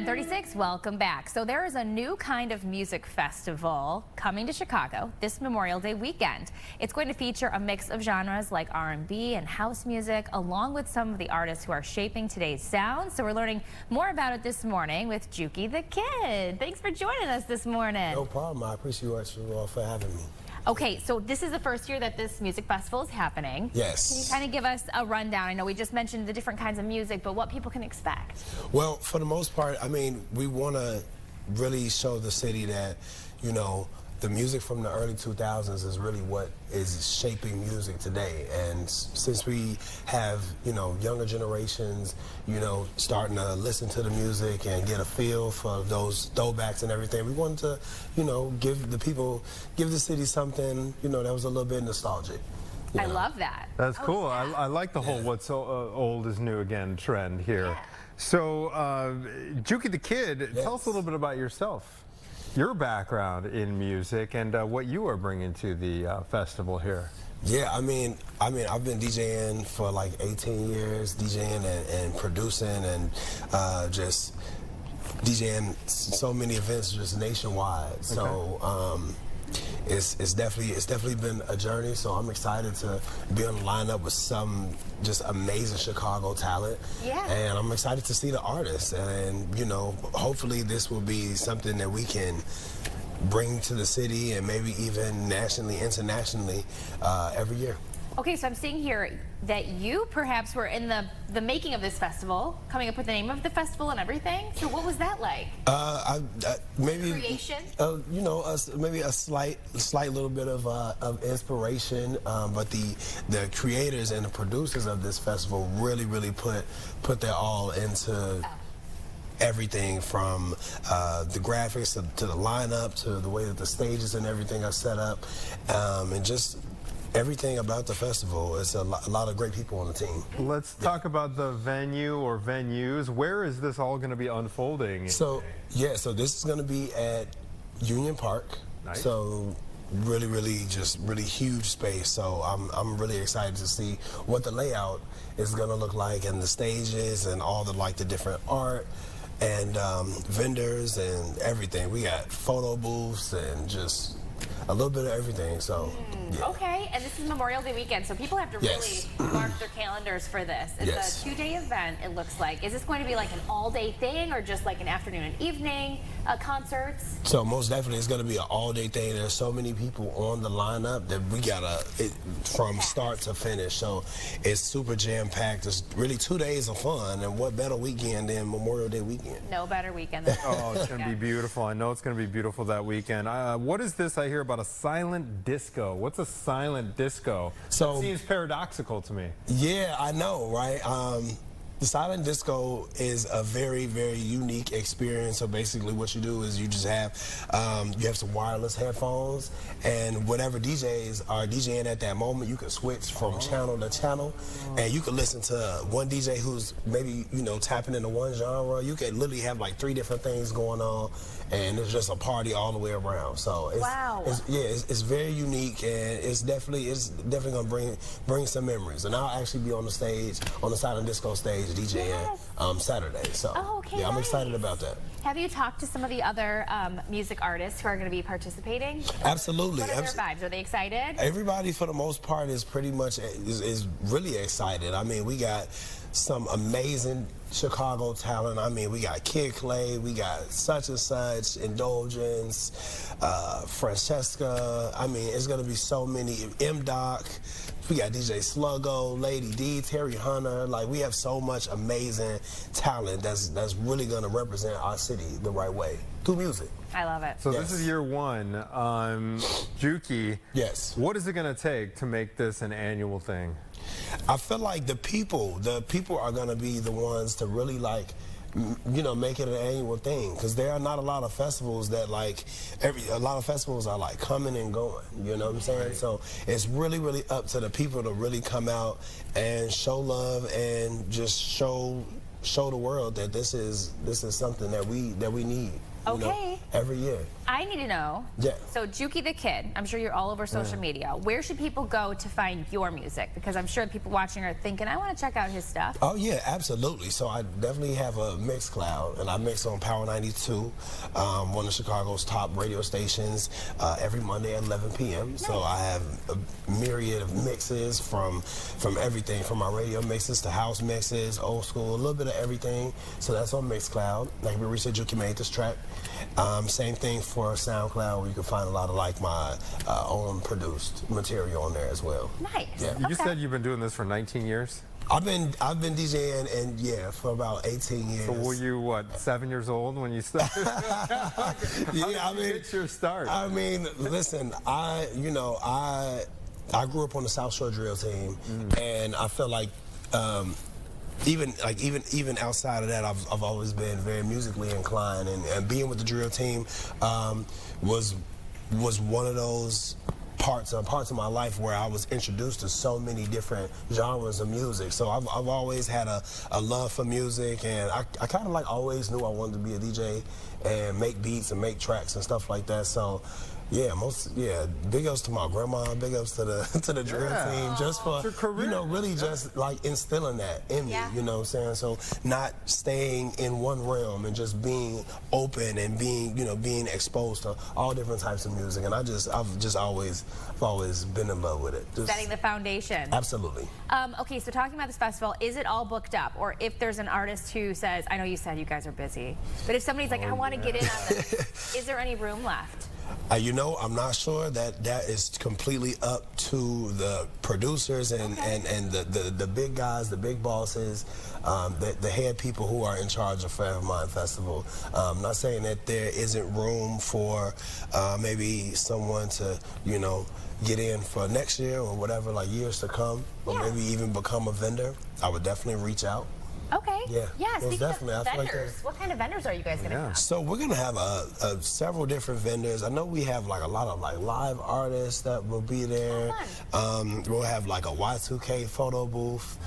7:36, welcome back. So there is a new kind of music festival coming to Chicago this Memorial Day weekend. It's going to feature a mix of genres like R&B and house music, along with some of the artists who are shaping today's sound. So we're learning more about it this morning with Juki the Kid. Thanks for joining us this morning. No problem. I appreciate you all for having me. Okay, so this is the first year that this music festival is happening. Yes. Can you kind of give us a rundown? I know we just mentioned the different kinds of music, but what people can expect? Well, for the most part, I mean, we want to really show the city that, you know, the music from the early 2000s is really what is shaping music today. And since we have, you know, younger generations, you know, starting to listen to the music and get a feel for those throwbacks and everything, we wanted to, you know, give the city something, you know, that was a little bit nostalgic. I love that. That's cool. I like the whole what's old is new again trend here. Yeah. So, Juki the Kid, tell us a little bit about yourself. Your background in music and what you are bringing to the festival here. Yeah, I mean, I've been DJing for like 18 years, DJing and producing and just DJing so many events just nationwide. Okay. So it's definitely been a journey. So I'm excited to be on the lineup with some just amazing Chicago talent. Yeah. And I'm excited to see the artists. And you know, hopefully this will be something that we can bring to the city and maybe even nationally, internationally every year. Okay, so I'm seeing here that you perhaps were in the making of this festival, coming up with the name of the festival and everything. So what was that like? Maybe creation. You know, maybe a slight little bit of inspiration, but the creators and the producers of this festival really put their all into everything from the graphics to the lineup to the way that the stages and everything are set up, and just everything about the festival. It's a lot of great people on the team. Let's talk about the venue or venues. Where is this all going to be unfolding? So this is going to be at Union Park. Nice. So really huge space. So I'm really excited to see what the layout is going to look like and the stages and all the different art and vendors and everything. We got photo booths and just a little bit of everything. So yeah. Okay, and this is Memorial Day weekend, so people have to really mark their calendars for this. It's a 2-day event, it looks like. Is this going to be like an all-day thing or just like an afternoon and evening concerts? So most definitely it's going to be an all-day thing. There's so many people on the lineup that we gotta from start to finish. So it's super jam-packed. It's really 2 days of fun, and what better weekend than Memorial Day weekend? No better weekend than that. Oh, it's going to be beautiful. I know it's going to be beautiful that weekend. What is this I hear about a silent disco? What's a silent disco? So it seems paradoxical to me. Yeah, I know, right? The silent disco is a very unique experience. So basically what you do is you just have some wireless headphones, and whatever DJs are DJing at that moment, you can switch from channel to channel, and you can listen to one DJ who's maybe, you know, tapping into one genre. You can literally have like 3 different things going on, and it's just a party all the way around. So it's very unique, and it's definitely gonna bring some memories. And I'll actually be on the stage, on the silent disco stage, DJing Saturday. So yeah, I'm excited about that. Have you talked to some of the other music artists who are going to be participating? Absolutely. What are their vibes? Are they excited? Everybody, for the most part, is pretty much is really excited. I mean, we got some amazing Chicago talent. I mean, we got Kid Clay, we got Such and Such, Indulgence, Francesca. I mean, it's going to be so many. M-Doc. We got DJ Sluggo, Lady D, Terry Hunter. Like, we have so much amazing talent that's really going to represent our city the right way through music. I love it. So this is year one. Juki. Yes. What is it going to take to make this an annual thing? I feel like the people are going to be the ones to really you know, make it an annual thing, because there are not a lot of festivals that a lot of festivals are like coming and going, you know what I'm saying? Right. So it's really up to the people to really come out and show love and just show the world that this is something that we need. Okay. You know, every year. I need to know. Yeah. So Juki the Kid, I'm sure you're all over social media. Where should people go to find your music? Because I'm sure people watching are thinking, I want to check out his stuff. Oh yeah, absolutely. So I definitely have a Mixcloud, and I mix on Power 92, one of Chicago's top radio stations, every Monday at 11 p.m. Nice. So I have a myriad of mixes from everything, from my radio mixes to house mixes, old school, a little bit of everything. So that's on Mixcloud. Like we said, Juki made this track. Same thing for SoundCloud, where you can find a lot of like my own produced material on there as well. Nice. Yeah. You said you've been doing this for 19 years? I've been DJing and yeah for about 18 years. So were you what, 7 years old when you started? Yeah, I mean, get your start. I mean, listen, I grew up on the South Shore drill team, and I feel like even outside of that, I've always been very musically inclined, and being with the drill team was one of those parts of my life where I was introduced to so many different genres of music. So I've always had a love for music, and I kind of like always knew I wanted to be a DJ and make beats and make tracks and stuff like that. So yeah, big ups to my grandma, big ups to the drill team, just for really just like instilling that in me, you know what I'm saying? So not staying in one realm and just being open and being exposed to all different types of music. And I've always been in love with it. Just setting the foundation. Absolutely. Okay, so talking about this festival, is it all booked up? Or if there's an artist who says, I know you said you guys are busy, but if somebody's like, I want to get in on this, is there any room left? I'm not sure. That is completely up to the producers and the big guys, the big bosses, the head people who are in charge of Forever Mind Festival. I'm not saying that there isn't room for maybe someone to, get in for next year or whatever, like years to come, or maybe even become a vendor. I would definitely reach out. Okay. Yeah. Speaking definitely. of vendors, what kind of vendors are you guys going to have? So we're going to have several different vendors. I know we have like a lot of like live artists that will be there. We'll have like a Y2K photo booth,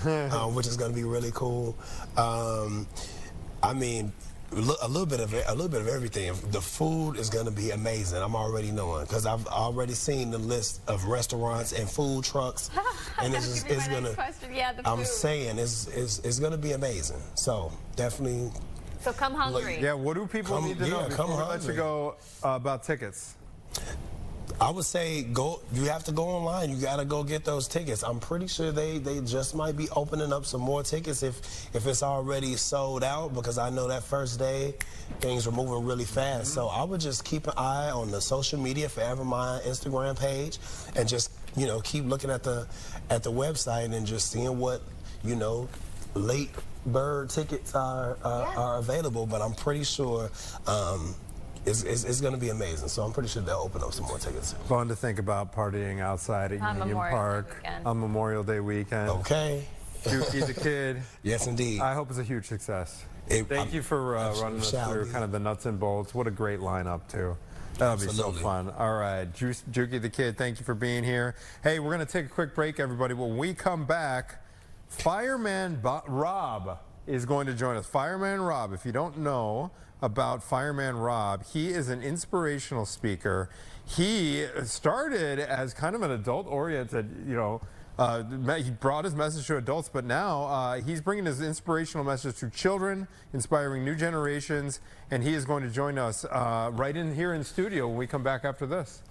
which is going to be really cool. I mean, a little bit of everything. The food is going to be amazing. I'm already knowing because I've already seen the list of restaurants and food trucks, and it's going to. Yeah, the food. I'm saying it's going to be amazing. So definitely. So come hungry. Yeah. What do people need to know before we let you go about tickets? I would say you have to go online. You got to go get those tickets. I'm pretty sure they just might be opening up some more tickets if it's already sold out, because I know that first day things are moving really fast. So I would just keep an eye on the social media, Forever Mind Instagram page, and just keep looking at the website and just seeing what late bird tickets are available. But I'm pretty sure it's going to be amazing. So I'm pretty sure they'll open up some more tickets. Fun to think about partying outside at Union Park on Memorial Day weekend. Okay. Juki the Kid. Yes, indeed. I hope it's a huge success. Thank you for running us through kind of the nuts and bolts. What a great lineup, too. That'll be so fun. All right, Juki the Kid, thank you for being here. Hey, we're going to take a quick break, everybody. When we come back, Fireman Rob is going to join us. Fireman Rob, if you don't know about Fireman Rob, he is an inspirational speaker. He started as kind of an adult-oriented, he brought his message to adults, but now he's bringing his inspirational message to children, inspiring new generations, and he is going to join us right in here in studio when we come back after this.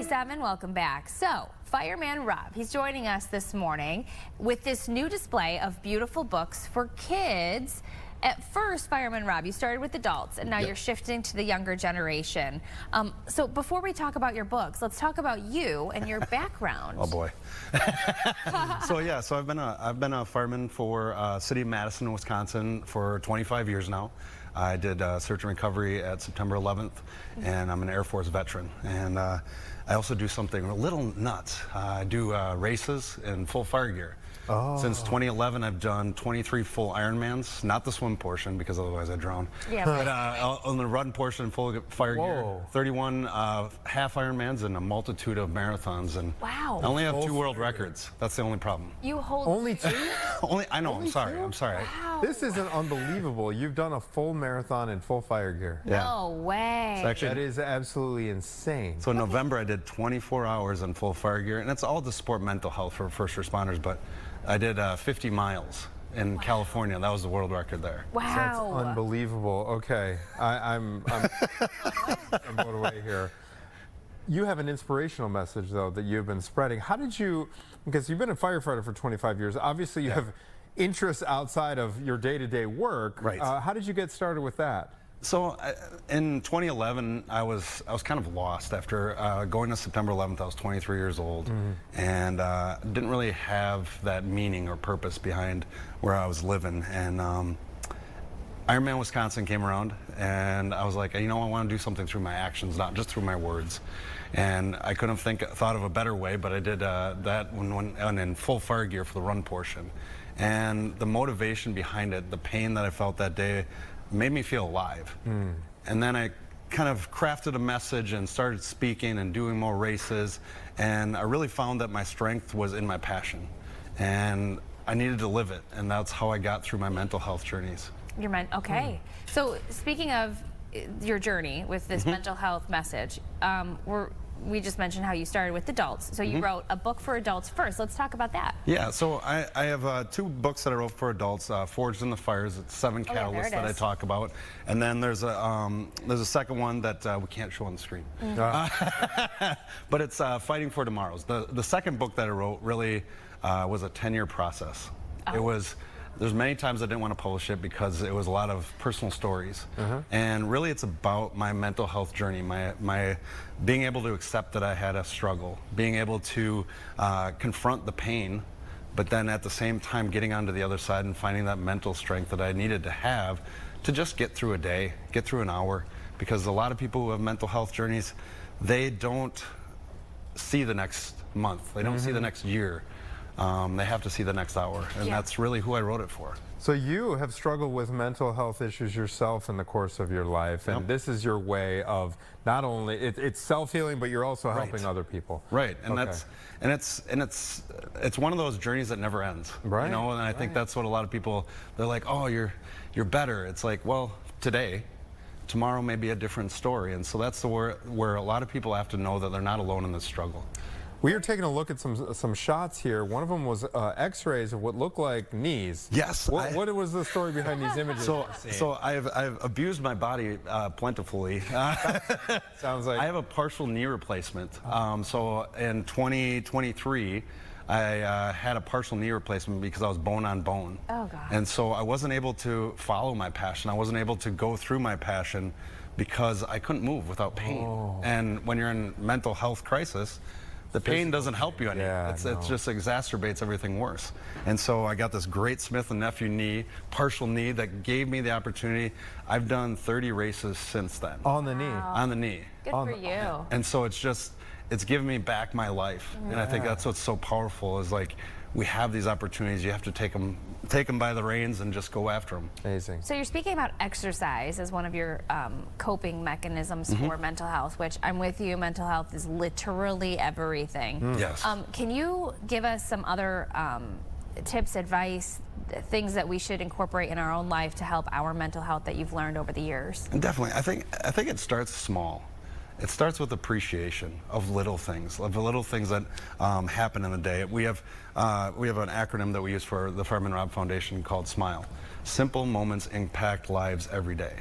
7, welcome back. So, Fireman Rob, he's joining us this morning with this new display of beautiful books for kids. At first, Fireman Rob, you started with adults, and now you're shifting to the younger generation. So before we talk about your books, let's talk about you and your background. Oh boy. So I've been a fireman for City of Madison, Wisconsin for 25 years now. I did search and recovery at September 11th, and I'm an Air Force veteran. And I also do something a little nuts. I do races in full fire gear. Since 2011, I've done 23 full Ironmans, not the swim portion because otherwise I'd drown. Yeah, but on the run portion, full fire gear, 31 half Ironmans and a multitude of marathons. And wow. I only have 2 world records. That's the only problem. You hold only 2? I know. I'm sorry. Wow. This isn't unbelievable. You've done a full marathon in full fire gear. Yeah. No way. Actually, that is absolutely insane. So in November, I did 24 hours in full fire gear, and it's all to support mental health for first responders. But I did 50 miles in California. That was the world record there. Wow. That's unbelievable. Okay, I'm blown away here. You have an inspirational message, though, that you've been spreading. How did you, because you've been a firefighter for 25 years, obviously you have interests outside of your day-to-day work. Right. How did you get started with that? So in 2011, I was kind of lost after going to September 11th. I was 23 years old, and didn't really have that meaning or purpose behind where I was living. And Ironman Wisconsin came around, and I was like, you know, I want to do something through my actions, not just through my words. And I couldn't have thought of a better way, but I did that when in full fire gear for the run portion. And the motivation behind it, the pain that I felt that day, made me feel alive. And then I kind of crafted a message and started speaking and doing more races, and I really found that my strength was in my passion, and I needed to live it, and that's how I got through my mental health journeys. Okay. So speaking of your journey with this mental health message, we just mentioned how you started with adults. So you wrote a book for adults first. Let's talk about that. Yeah, so I have 2 books that I wrote for adults, Forged in the Fires. It's 7 catalysts that I talk about. And then there's a second one that we can't show on the screen. But it's Fighting for Tomorrows. The second book that I wrote really was a 10-year process. There's many times I didn't want to publish it because it was a lot of personal stories. And really it's about my mental health journey, my being able to accept that I had a struggle, being able to confront the pain, but then at the same time getting onto the other side and finding that mental strength that I needed to have to just get through a day, get through an hour. Because a lot of people who have mental health journeys, they don't see the next month, they don't see the next year. They have to see the next hour, and that's really who I wrote it for. So you have struggled with mental health issues yourself in the course of your life, and this is your way of not only it's self-healing, but you're also helping other people. Right, and it's one of those journeys that never ends. Right. You know, and I think that's what a lot of people, they're like, oh, you're better. It's like, well, today. Tomorrow may be a different story, and so that's where a lot of people have to know that they're not alone in this struggle. We are taking a look at some shots here. One of them was X-rays of what looked like knees. Yes. What was the story behind these images? So I've abused my body plentifully. Sounds like I have a partial knee replacement. So in 2023, I had a partial knee replacement because I was bone on bone. Oh God. And so I wasn't able to follow my passion. I wasn't able to go through my passion because I couldn't move without pain. And when you're in mental health crisis, the pain doesn't help you any. It just exacerbates everything worse. And so I got this great Smith & Nephew knee, partial knee, that gave me the opportunity. I've done 30 races since then. On the knee? On the knee. Good for you. And so it's given me back my life. And I think that's what's so powerful is like, we have these opportunities. You have to take them by the reins and just go after them. Amazing. So you're speaking about exercise as one of your coping mechanisms for mental health, which I'm with you. Mental health is literally everything. Yes. Can you give us some other tips, advice, things that we should incorporate in our own life to help our mental health that you've learned over the years? Definitely. I think it starts small. It starts with appreciation of little things, that happen in the day. We have an acronym that we use for the Fireman Rob Foundation called SMILE. Simple moments impact lives every day.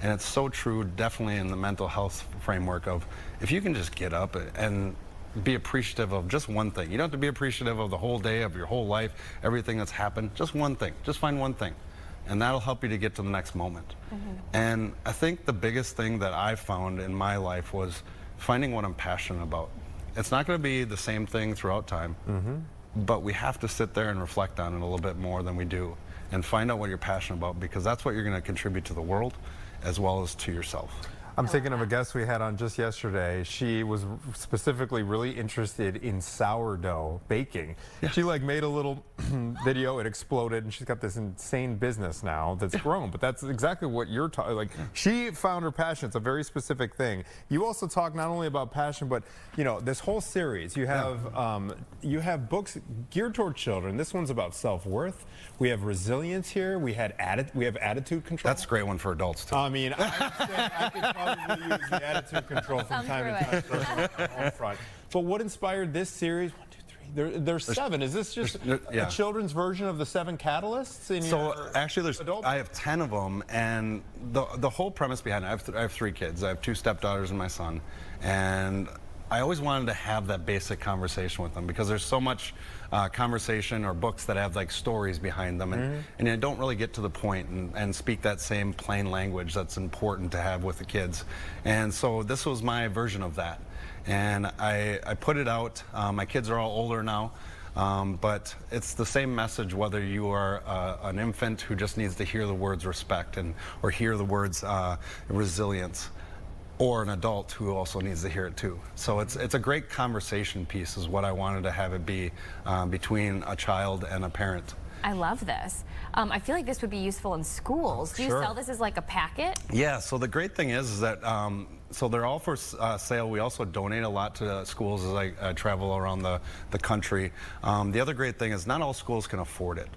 And it's so true, definitely in the mental health framework of if you can just get up and be appreciative of just one thing. You don't have to be appreciative of the whole day, of your whole life, everything that's happened. Just one thing. Just find one thing. And that'll help you to get to the next moment. And I think the biggest thing that I found in my life was finding what I'm passionate about. It's not going to be the same thing throughout time, but we have to sit there and reflect on it a little bit more than we do and find out what you're passionate about, because that's what you're going to contribute to the world as well as to yourself. I'm thinking of a guest we had on just yesterday. She was specifically really interested in sourdough baking. Yeah. She like made a little video, it exploded, and she's got this insane business now that's grown. But that's exactly what you're talking. Like, she found her passion. It's a very specific thing. You also talk not only about passion, but you know, this whole series. You have books geared toward children. This one's about self-worth. We have resilience here. We have attitude control. That's a great one for adults too. I mean, I could probably use the attitude control from time to time on the home front. But what inspired this series? 1, 2, 3. There's 7. Is this just a children's version of the 7 catalysts? Actually, I have 10 of them, and the whole premise behind it. I have 3 kids. I have 2 stepdaughters and my son, and I always wanted to have that basic conversation with them, because there's so much conversation or books that have like stories behind them, and you don't really get to the point and speak that same plain language that's important to have with the kids. And so this was my version of that, and I put it out. My kids are all older now, but it's the same message whether you are an infant who just needs to hear the words respect or hear the words resilience, or an adult who also needs to hear it too. So it's a great conversation piece is what I wanted to have it be between a child and a parent. I love this. I feel like this would be useful in schools. Do you sell this as like a packet? Yeah, so the great thing is that so they're all for sale. We also donate a lot to schools as I travel around the country. The other great thing is not all schools can afford it.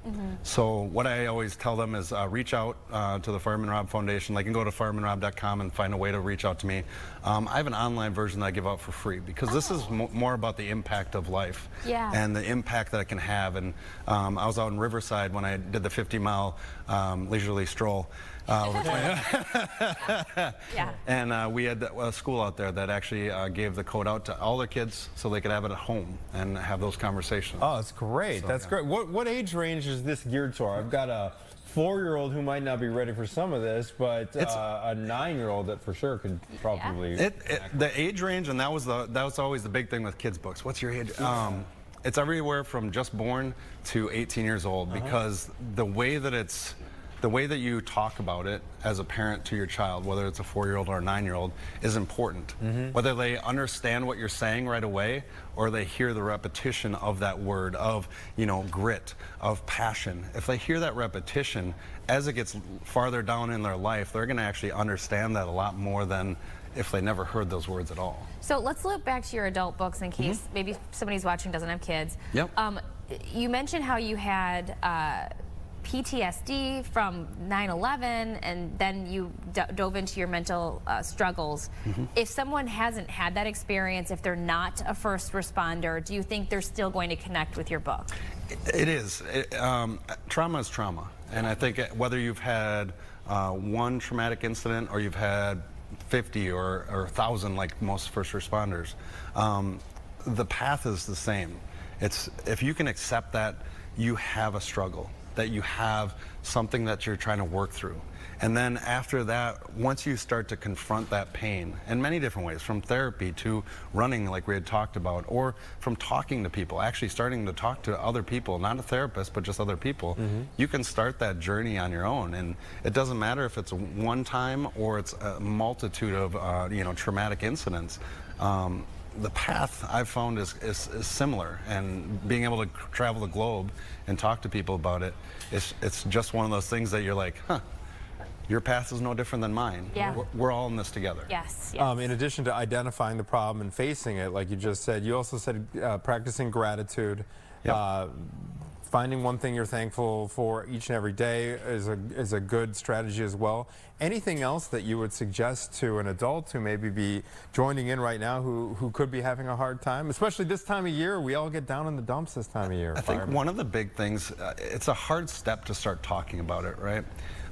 So what I always tell them is reach out to the Fireman Rob Foundation. They can go to firemanrob.com and find a way to reach out to me. I have an online version that I give out for free, because this is more about the impact of life and the impact that it can have. And I was out in Riverside when I did the 50-mile leisurely stroll. And we had a school out there that actually gave the code out to all their kids so they could have it at home and have those conversations. Oh, that's great. So, that's great. What age range is this geared toward? I've got a 4-year-old who might not be ready for some of this, but a 9-year-old that for sure could probably. The age range, and that was always the big thing with kids' books. What's your age? It's everywhere from just born to 18 years old, because the way that you talk about it as a parent to your child, whether it's a 4-year-old or a 9-year-old, is important. Whether they understand what you're saying right away, or they hear the repetition of that word, of grit, of passion. If they hear that repetition, as it gets farther down in their life, they're going to actually understand that a lot more than if they never heard those words at all. So let's look back to your adult books in case maybe somebody's watching doesn't have kids. You mentioned how you had PTSD from 9/11, and then you dove into your mental struggles. If someone hasn't had that experience, if they're not a first responder, do you think they're still going to connect with your book? It is. Trauma is trauma. And I think whether you've had one traumatic incident or you've had 50 or 1,000 like most first responders, the path is the same. If you can accept that you have a struggle, that you have something that you're trying to work through. And then after that, once you start to confront that pain in many different ways, from therapy to running like we had talked about, or from talking to people, actually starting to talk to other people, not a therapist, but just other people, you can start that journey on your own. And it doesn't matter if it's one time or it's a multitude of traumatic incidents. The path I've found is similar, and being able to travel the globe and talk to people about it, it's just one of those things that you're like, your path is no different than mine. We're all in this together. Yes. In addition to identifying the problem and facing it, like you just said, you also said practicing gratitude. Finding one thing you're thankful for each and every day is a good strategy as well. Anything else that you would suggest to an adult who maybe be joining in right now who could be having a hard time, especially this time of year? We all get down in the dumps this time of year. I think one of the big things, it's a hard step to start talking about it, right?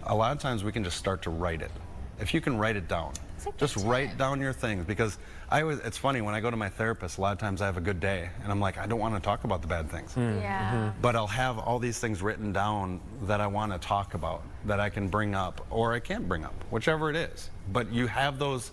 A lot of times we can just start to write it. if you can write it down. Just write down your things, because it's funny, when I go to my therapist, a lot of times I have a good day and I'm like, I don't want to talk about the bad things. Yeah. But I'll have all these things written down that I want to talk about, that I can bring up or I can't bring up, whichever it is. But you have those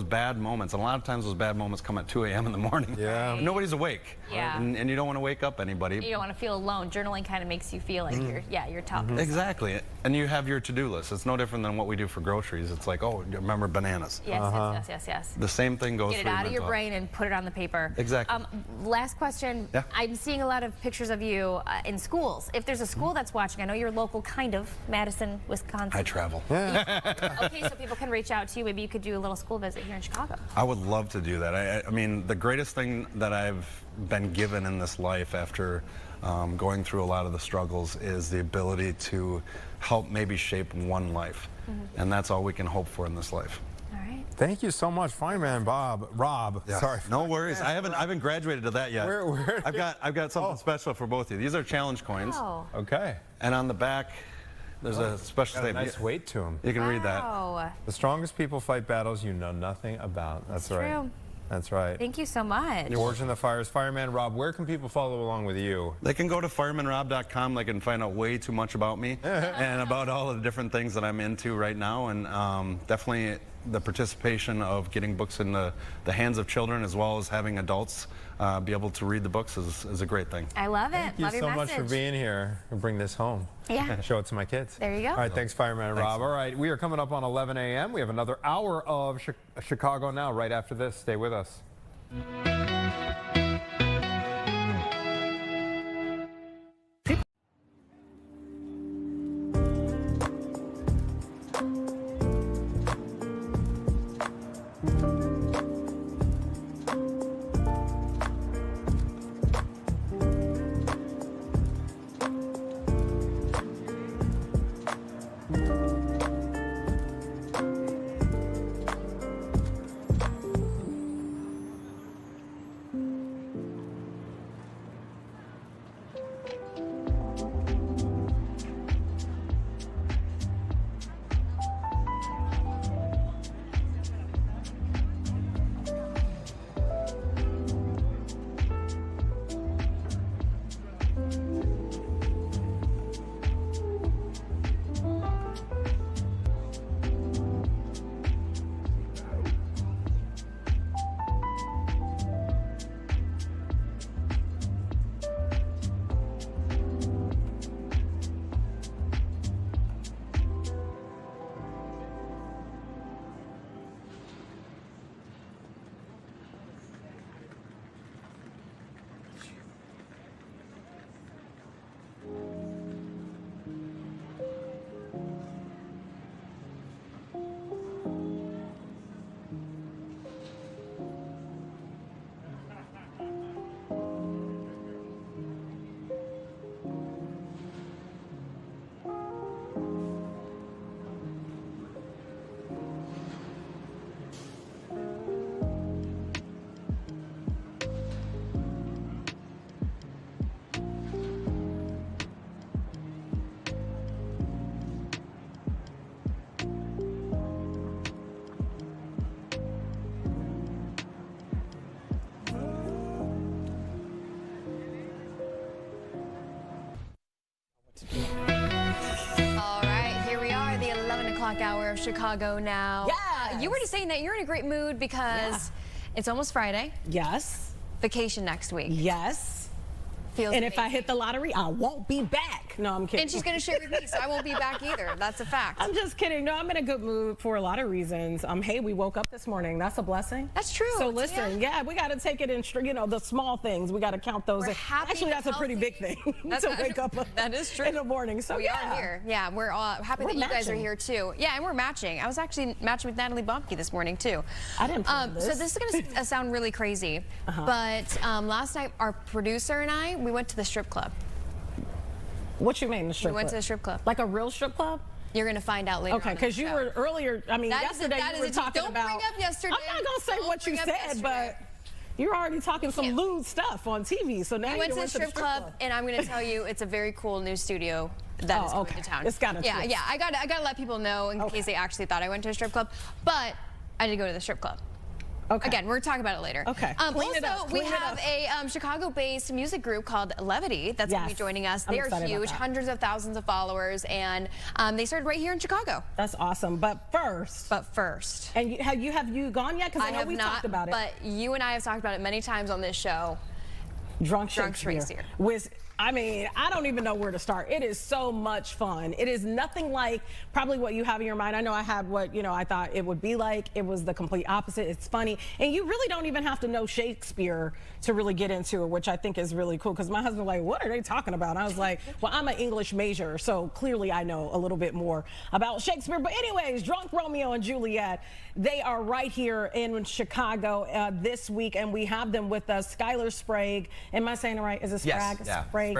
bad moments, and a lot of times those bad moments come at 2 a.m. in the morning. Yeah. Nobody's awake. Yeah. And you don't want to wake up anybody. You don't want to feel alone. Journaling kind of makes you feel like you're tough. Exactly. And you have your to-do list. It's no different than what we do for groceries. It's like, oh, remember bananas. Yes. The same thing goes Get through it out of your mental brain and put it on the paper. Exactly. Last question. Yeah. I'm seeing a lot of pictures of you in schools. If there's a school that's watching, I know you're local, kind of, Madison, Wisconsin. I travel. Okay, so people can reach out to you. Maybe you could do a little school visit here in Chicago. I would love to do that. I mean, the greatest thing that I've been given in this life after going through a lot of the struggles is the ability to help maybe shape one life. And that's all we can hope for in this life. All right. Thank you so much, fireman Rob. Yeah. Sorry. No worries. I haven't graduated to that yet. I've got something special for both of you. These are challenge coins. Oh. Okay. And on the back, there's a special Got a statement. nice weight to them. You can read that. Wow. The strongest people fight battles you know nothing about. That's right. True. That's right. Thank you so much. Forge in the Fires. Fireman Rob, where can people follow along with you? They can go to firemanrob.com. They can find out way too much about me and about all of the different things that I'm into right now. And definitely the participation of getting books in the hands of children, as well as having adults be able to read the books, is a great thing. I love it. Thank you love your so much message. for being here and bring this home. Yeah. Show it to my kids. There you go. All right, thanks, Fireman Rob. All right, we are coming up on 11 a.m. We have another hour of Chicago Now right after this. Stay with us. Hour of Chicago Now. Yeah. You were just saying that you're in a great mood because it's almost Friday. Yes. Vacation next week. Yes. Feels and amazing. if I hit the lottery, I won't be back. No, I'm kidding. And she's going to share with me, so I won't be back either. That's a fact. I'm just kidding. No, I'm in a good mood for a lot of reasons. Hey, we woke up this morning. That's a blessing. That's true. So listen, yeah, we got to take it in, the small things. We got to count those. We're happy Actually, and that's a pretty big thing to wake up that is true. in the morning. So we are here. Yeah, we're all happy that you guys are here too. Yeah, and we're matching. I was actually matching with Natalie Bobke this morning too. I didn't plan this. So this is going to sound really crazy, but last night our producer and I, we went to the strip club. What you mean, the strip club? We went to the strip club. Like a real strip club? You're going to find out later. Okay, because you were earlier, yesterday you were talking about. Don't bring up yesterday. I'm not going to say what you said, but you're already talking some lewd stuff on TV. So now we went to the strip club, and I'm going to tell you, it's a very cool new studio that is going to town. It's got a yeah, twist. yeah. I gotta let people know in case they actually thought I went to a strip club, but I did go to the strip club. Okay. Again, we're talking about it later. Okay. We have a Chicago-based music group called Levity that's going to be joining us. They are huge, hundreds of thousands of followers, and they started right here in Chicago. That's awesome. But first. And have you gone yet? Because I know we talked about it. But you and I have talked about it many times on this show. Drunk Shakespeare. I mean, I don't even know where to start. It is so much fun. It is nothing like probably what you have in your mind. I know I had what, I thought it would be like. It was the complete opposite. It's funny. And you really don't even have to know Shakespeare to really get into it, which I think is really cool. Because my husband was like, what are they talking about? And I was like, well, I'm an English major, so clearly I know a little bit more about Shakespeare. But anyways, Drunk Romeo and Juliet, they are right here in Chicago this week, and we have them with us. Skylar Sprague. Am I saying it right? Is it Sprague? Yes, yeah. Sprague.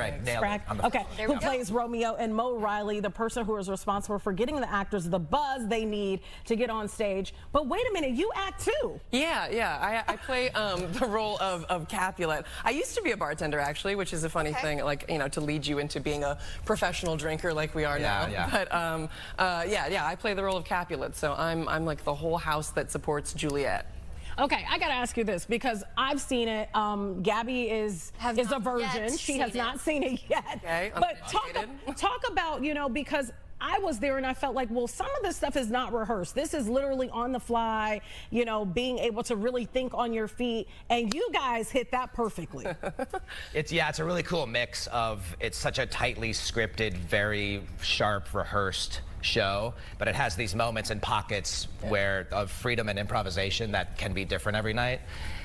Okay, who plays Romeo, and Mo Riley, the person who is responsible for getting the actors the buzz they need to get on stage. But wait a minute, you act too. Yeah. I play the role of Capulet. I used to be a bartender, actually, which is a funny thing, like, to lead you into being a professional drinker like we are now. Yeah. But I play the role of Capulet, so I'm like the whole house that supports Juliet. Okay, I gotta ask you this because I've seen it. Gabby is a virgin. She has not seen it yet. Okay, but talk about, because I was there and I felt like, well, some of this stuff is not rehearsed. This is literally on the fly, being able to really think on your feet, and you guys hit that perfectly. It's a really cool mix of, it's such a tightly scripted, very sharp, rehearsed show, but it has these moments and pockets of freedom and improvisation that can be different every night.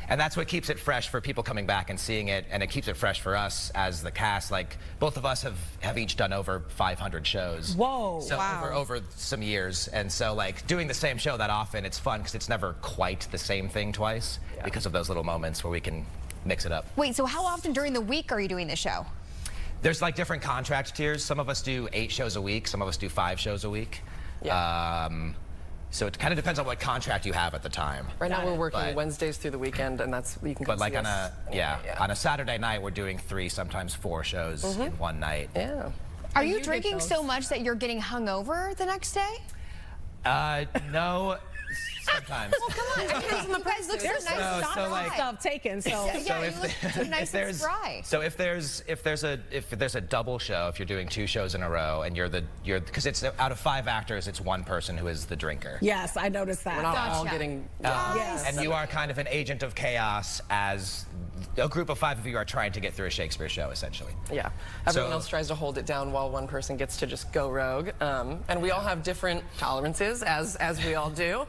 And that's what keeps it fresh for people coming back and seeing it, and it keeps it fresh for us as the cast. Like, both of us have each done over 500 shows. Whoa. So over some years. And so, like, doing the same show that often, it's fun because it's never quite the same thing twice because of those little moments where we can mix it up. Wait, so how often during the week are you doing this show? There's like different contract tiers. Some of us do 8 shows a week. Some of us do 5 shows a week. So it kind of depends on what contract you have at the time. Right now we're working Wednesdays through the weekend, and that's you can. But like on a Saturday night, we're doing 3, sometimes 4 shows in one night. Yeah. Are you drinking so much that you're getting hungover the next day? No. Sometimes. Well, come on. You guys look so nice. Stuff taken. So you look nice and spry. So if there's a double show, if you're doing 2 shows in a row, and you're because it's out of 5 actors, it's 1 person who is the drinker. Yes, I noticed that. We're not all getting. And you are kind of an agent of chaos as a group of 5 of you are trying to get through a Shakespeare show, essentially. Yeah. Everyone else tries to hold it down while 1 person gets to just go rogue. And we all have different tolerances, as we all do.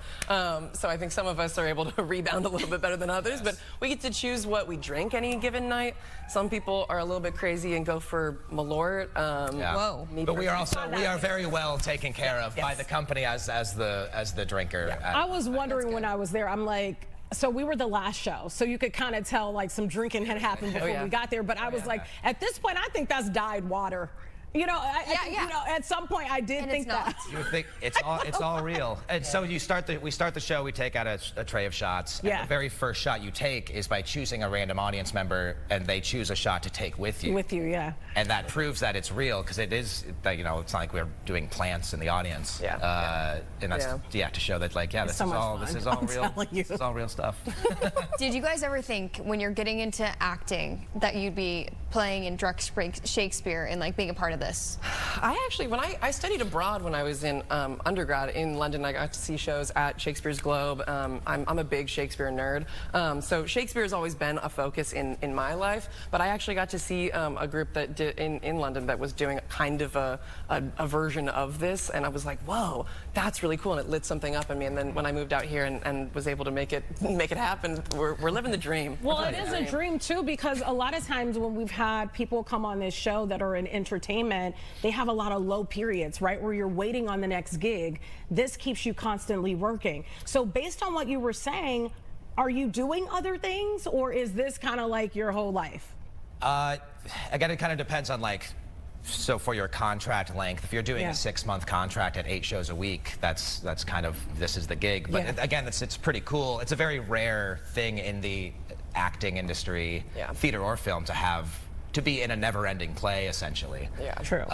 So I think some of us are able to rebound a little bit better than others, but we get to choose what we drink any given night. Some people are a little bit crazy and go for Malort. Whoa. But we are very well taken care of by the company as the drinker. I was wondering when I was there, I'm like, so we were the last show, so you could kind of tell like some drinking had happened before we got there, but I was like, at this point, I think that's dyed water. At some point I did think that. You think it's all real. And so we start the show, we take out a tray of shots. And the very first shot you take is by choosing a random audience member, and they choose a shot to take with you. And that proves that it's real, because it is, it's not like we're doing plants in the audience. And that's to show that this is all real stuff. Did you guys ever think when you're getting into acting that you'd be playing in Drunk Shakespeare and like being a part of this? I actually, when I studied abroad when I was in undergrad in London, I got to see shows at Shakespeare's Globe. I'm a big Shakespeare nerd, so Shakespeare has always been a focus in my life. But I actually got to see a group that did in London that was doing kind of a version of this, and I was like, whoa, that's really cool, and it lit something up in me. And then when I moved out here and was able to make it happen, we're living the dream. Well, it is a dream too, because a lot of times when we've had people come on this show that are in entertainment, they have a lot of low periods, right, where you're waiting on the next gig. This keeps you constantly working. So based on what you were saying, are you doing other things, or is this kind of like your whole life? Again, it kind of depends on so for your contract length, if you're doing a 6-month contract at 8 shows a week, that's kind of, this is the gig. But again, it's pretty cool. It's a very rare thing in the acting industry, theater or film, to have to be in a never-ending play, essentially. Yeah, true.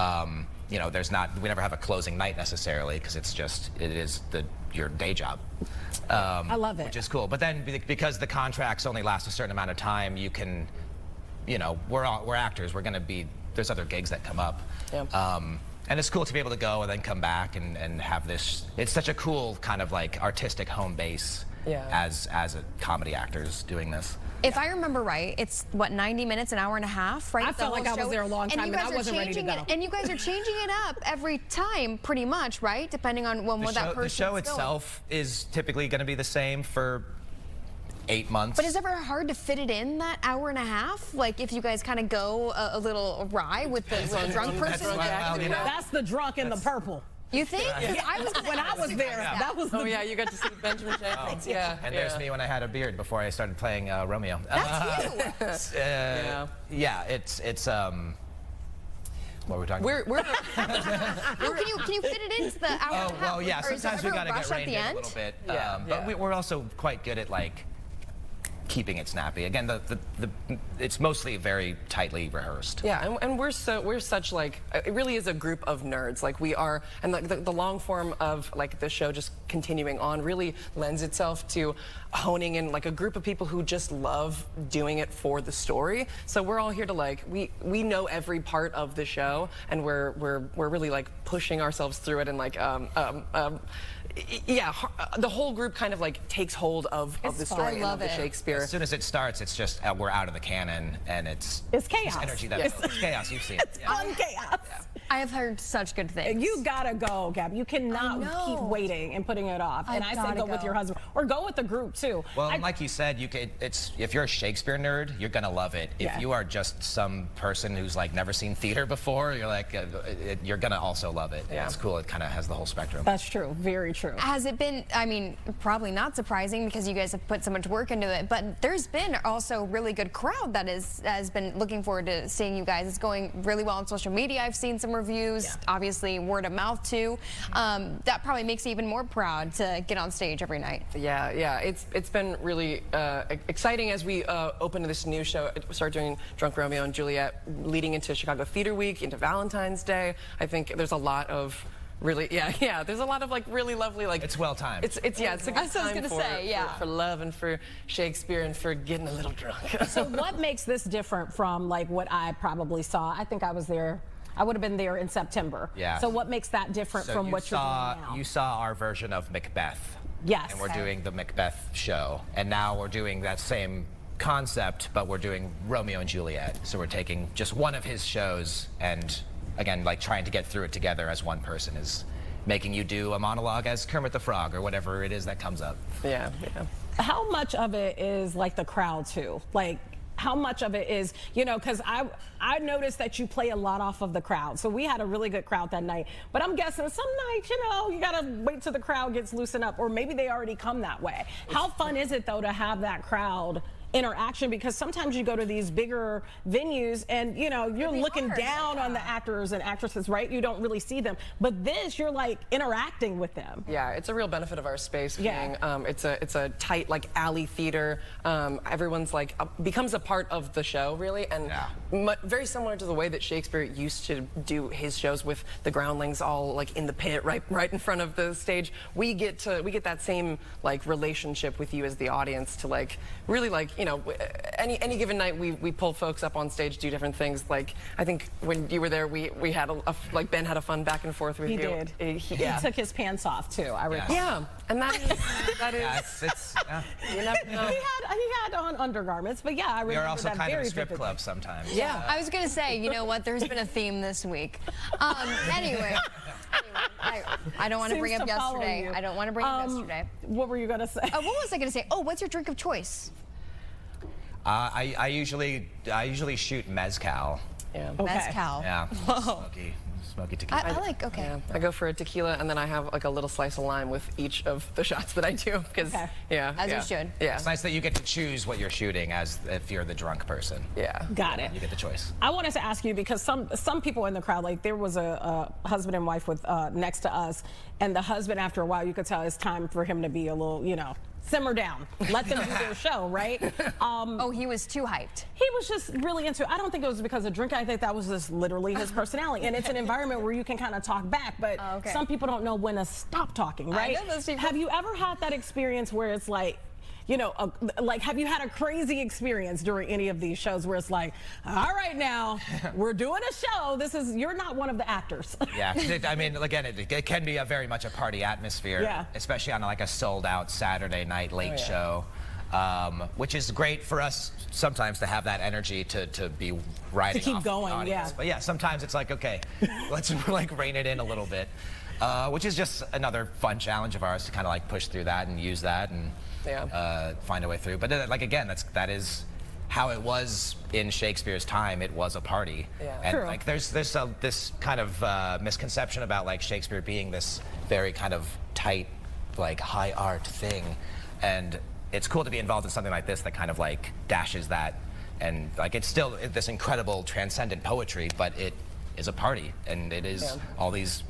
You know, we never have a closing night necessarily, because it is your day job. I love it. Which is cool. But then because the contracts only last a certain amount of time, you can, you know, we're actors. There's other gigs that come up. Yeah. And it's cool to be able to go and then come back and have this. It's such a cool kind of like artistic home base as a comedy actors doing this. If I remember right, it's what, 90 minutes, an hour and a half, right? I felt like I was there a long time and I wasn't ready to go. And you guys are changing it up every time, pretty much, right? Depending on when that person. The show itself is typically going to be the same for 8 months. But is it ever hard to fit it in that hour and a half? Like if you guys kind of go a little awry with the drunk person? That's the drunk in the purple. You think? Yeah. When I was there, that was. Oh yeah, you got to see Benjamin Jenkins. Yeah. And there's me when I had a beard before I started playing Romeo. That's you. Yeah, it's what were we talking about? Can you fit it into the hour and a half? Well, yeah. Sometimes we got to get reined in a little bit. But we're also quite good at like keeping it snappy. Again, it's mostly very tightly rehearsed. Yeah, and we're such like, it really is a group of nerds. Like we are, and the long form of like the show just continuing on really lends itself to honing in like a group of people who just love doing it for the story. So we're all here to like, we know every part of the show, and we're really like pushing ourselves through it, and like yeah, the whole group kind of like takes hold of the story and of the Shakespeare. As soon as it starts, it's just we're out of the canon, and it's chaos. Energy it's chaos. You've seen it. It's fun chaos. Yeah. I have heard such good things. You gotta go, Gab. You cannot keep waiting and putting it off. And I say go with your husband, or go with the group too. Well, like you said, if you're a Shakespeare nerd, you're gonna love it. If you are just some person who's like never seen theater before, you're like you're gonna also love it. Yeah. It's cool. It kind of has the whole spectrum. That's true. Very true. Has it been? I mean, probably not surprising because you guys have put so much work into it. But there's been also a really good crowd that has been looking forward to seeing you guys. It's going really well on social media. I've seen some reviews. Yeah. Obviously, word of mouth too. That probably makes you even more proud to get on stage every night. Yeah. It's been really exciting as we open this new show, start doing Drunk Romeo and Juliet, leading into Chicago Theater Week, into Valentine's Day. I think there's a lot of really, there's a lot of like really lovely, like it's well timed. It's a good time for love and for Shakespeare and for getting a little drunk. So what makes this different from like what I probably saw? I think I was there. I would have been there in September. Yeah. So what makes that different from what you're doing now? You saw our version of Macbeth. Yes. And we're doing the Macbeth show, and now we're doing that same concept, but we're doing Romeo and Juliet. So we're taking just one of his shows and, again, like trying to get through it together as one person is making you do a monologue as Kermit the Frog or whatever it is that comes up. Yeah. How much of it is like the crowd too? Like, how much of it is, you know, because I noticed that you play a lot off of the crowd. So we had a really good crowd that night. But I'm guessing some nights, you know, you got to wait till the crowd gets loosened up, or maybe they already come that way. How fun is it, though, to have that crowd interaction? Because sometimes you go to these bigger venues and, you know, you're looking down on the actors and actresses, right? You don't really see them. But this, you're like interacting with them. Yeah, it's a real benefit of our space being, it's a tight like alley theater. Everyone's like becomes a part of the show, really, and very similar to the way that Shakespeare used to do his shows with the groundlings all like in the pit right in front of the stage. We get that same like relationship with you as the audience to like really like, you know, any given night we pull folks up on stage, do different things. Like I think when you were there, we had like Ben had a fun back and forth with you. He did. He took his pants off too. I recall. Yeah, and that is you never know. He had on undergarments, but yeah, I remember that. We're also kind of a strip vividly. club sometimes. Yeah, I was gonna say, you know what? There's been a theme this week. Anyway, I don't want to bring up yesterday. I don't want to bring up yesterday. What were you gonna say? What was I gonna say? Oh, what's your drink of choice? I usually shoot mezcal. Yeah. Okay. Mezcal. Yeah. Smoky tequila. I like. Okay. Yeah. I go for a tequila, and then I have like a little slice of lime with each of the shots that I do, because as you should. Yeah. It's nice that you get to choose what you're shooting as if you're the drunk person. Yeah. Got it. You get the choice. I wanted to ask you, because some people in the crowd, like there was a husband and wife with next to us, and the husband, after a while, you could tell it's time for him to be a little, you know, simmer down. Let them do their show, right? Oh, he was too hyped. He was just really into it. I don't think it was because of drinking. I think that was just literally his personality. And it's an environment where you can kind of talk back, but some people don't know when to stop talking, right? Have you ever had that experience where it's like, you know, like, have you had a crazy experience during any of these shows where it's like, all right, now we're doing a show. You're not one of the actors. Yeah, I mean, again, it can be very much a party atmosphere, especially on like a sold-out Saturday night late show, which is great for us sometimes to have that energy to be riding to keep off going, the audience. But yeah, sometimes it's like, okay, let's like rein it in a little bit, which is just another fun challenge of ours to kind of like push through that and use that and find a way through. But like again, that is how it was in Shakespeare's time. It was a party, and like there's this kind of misconception about like Shakespeare being this very kind of tight, like high art thing, and it's cool to be involved in something like this that kind of like dashes that, and like it's still this incredible transcendent poetry, but it is a party, and it is all these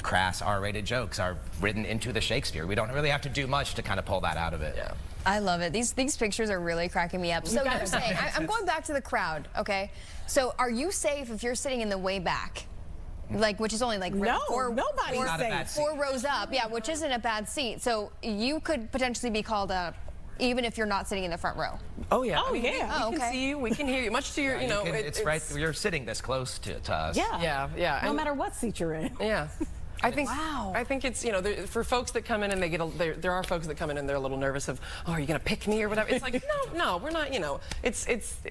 crass R-rated jokes are written into the Shakespeare. We don't really have to do much to kind of pull that out of it. Yeah. I love it. These pictures are really cracking me up. So you're saying, I'm going back to the crowd, okay? So are you safe if you're sitting in the way back? Like, which is only like nobody's safe. 4 rows up, yeah, which isn't a bad seat. So you could potentially be called up even if you're not sitting in the front row. Oh yeah. Oh yeah. We can see you. We can hear you. Much to your, you know, it's right. You're sitting this close to us. Yeah. No matter what seat you're in. Yeah. I think it's, you know, for folks that come in and they get there are folks that come in and they're a little nervous of, oh, are you gonna pick me or whatever. It's like no, we're not, you know,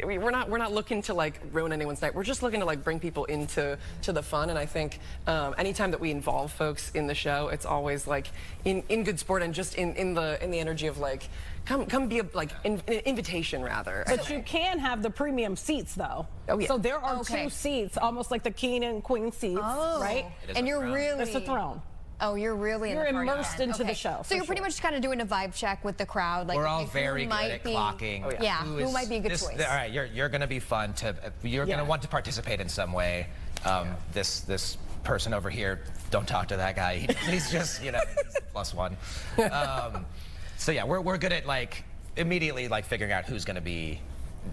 we're not looking to like ruin anyone's night. We're just looking to like bring people into the fun. And I think anytime that we involve folks in the show, it's always like in good sport and just in the energy of like come be an invitation rather. But you can have the premium seats though. Oh yeah. So there are 2 seats, almost like the king and queen seats, right? And you're really it's a throne. Oh, you're really in the party immersed into the show. So you're pretty much kind of doing a vibe check with the crowd. Like, we're all very good at clocking. Who might be a good choice? All right, you're going to be fun. You're going to want to participate in some way. This person over here, don't talk to that guy. He's just, you know, he's +1. So yeah, we're good at like immediately like figuring out who's going to be,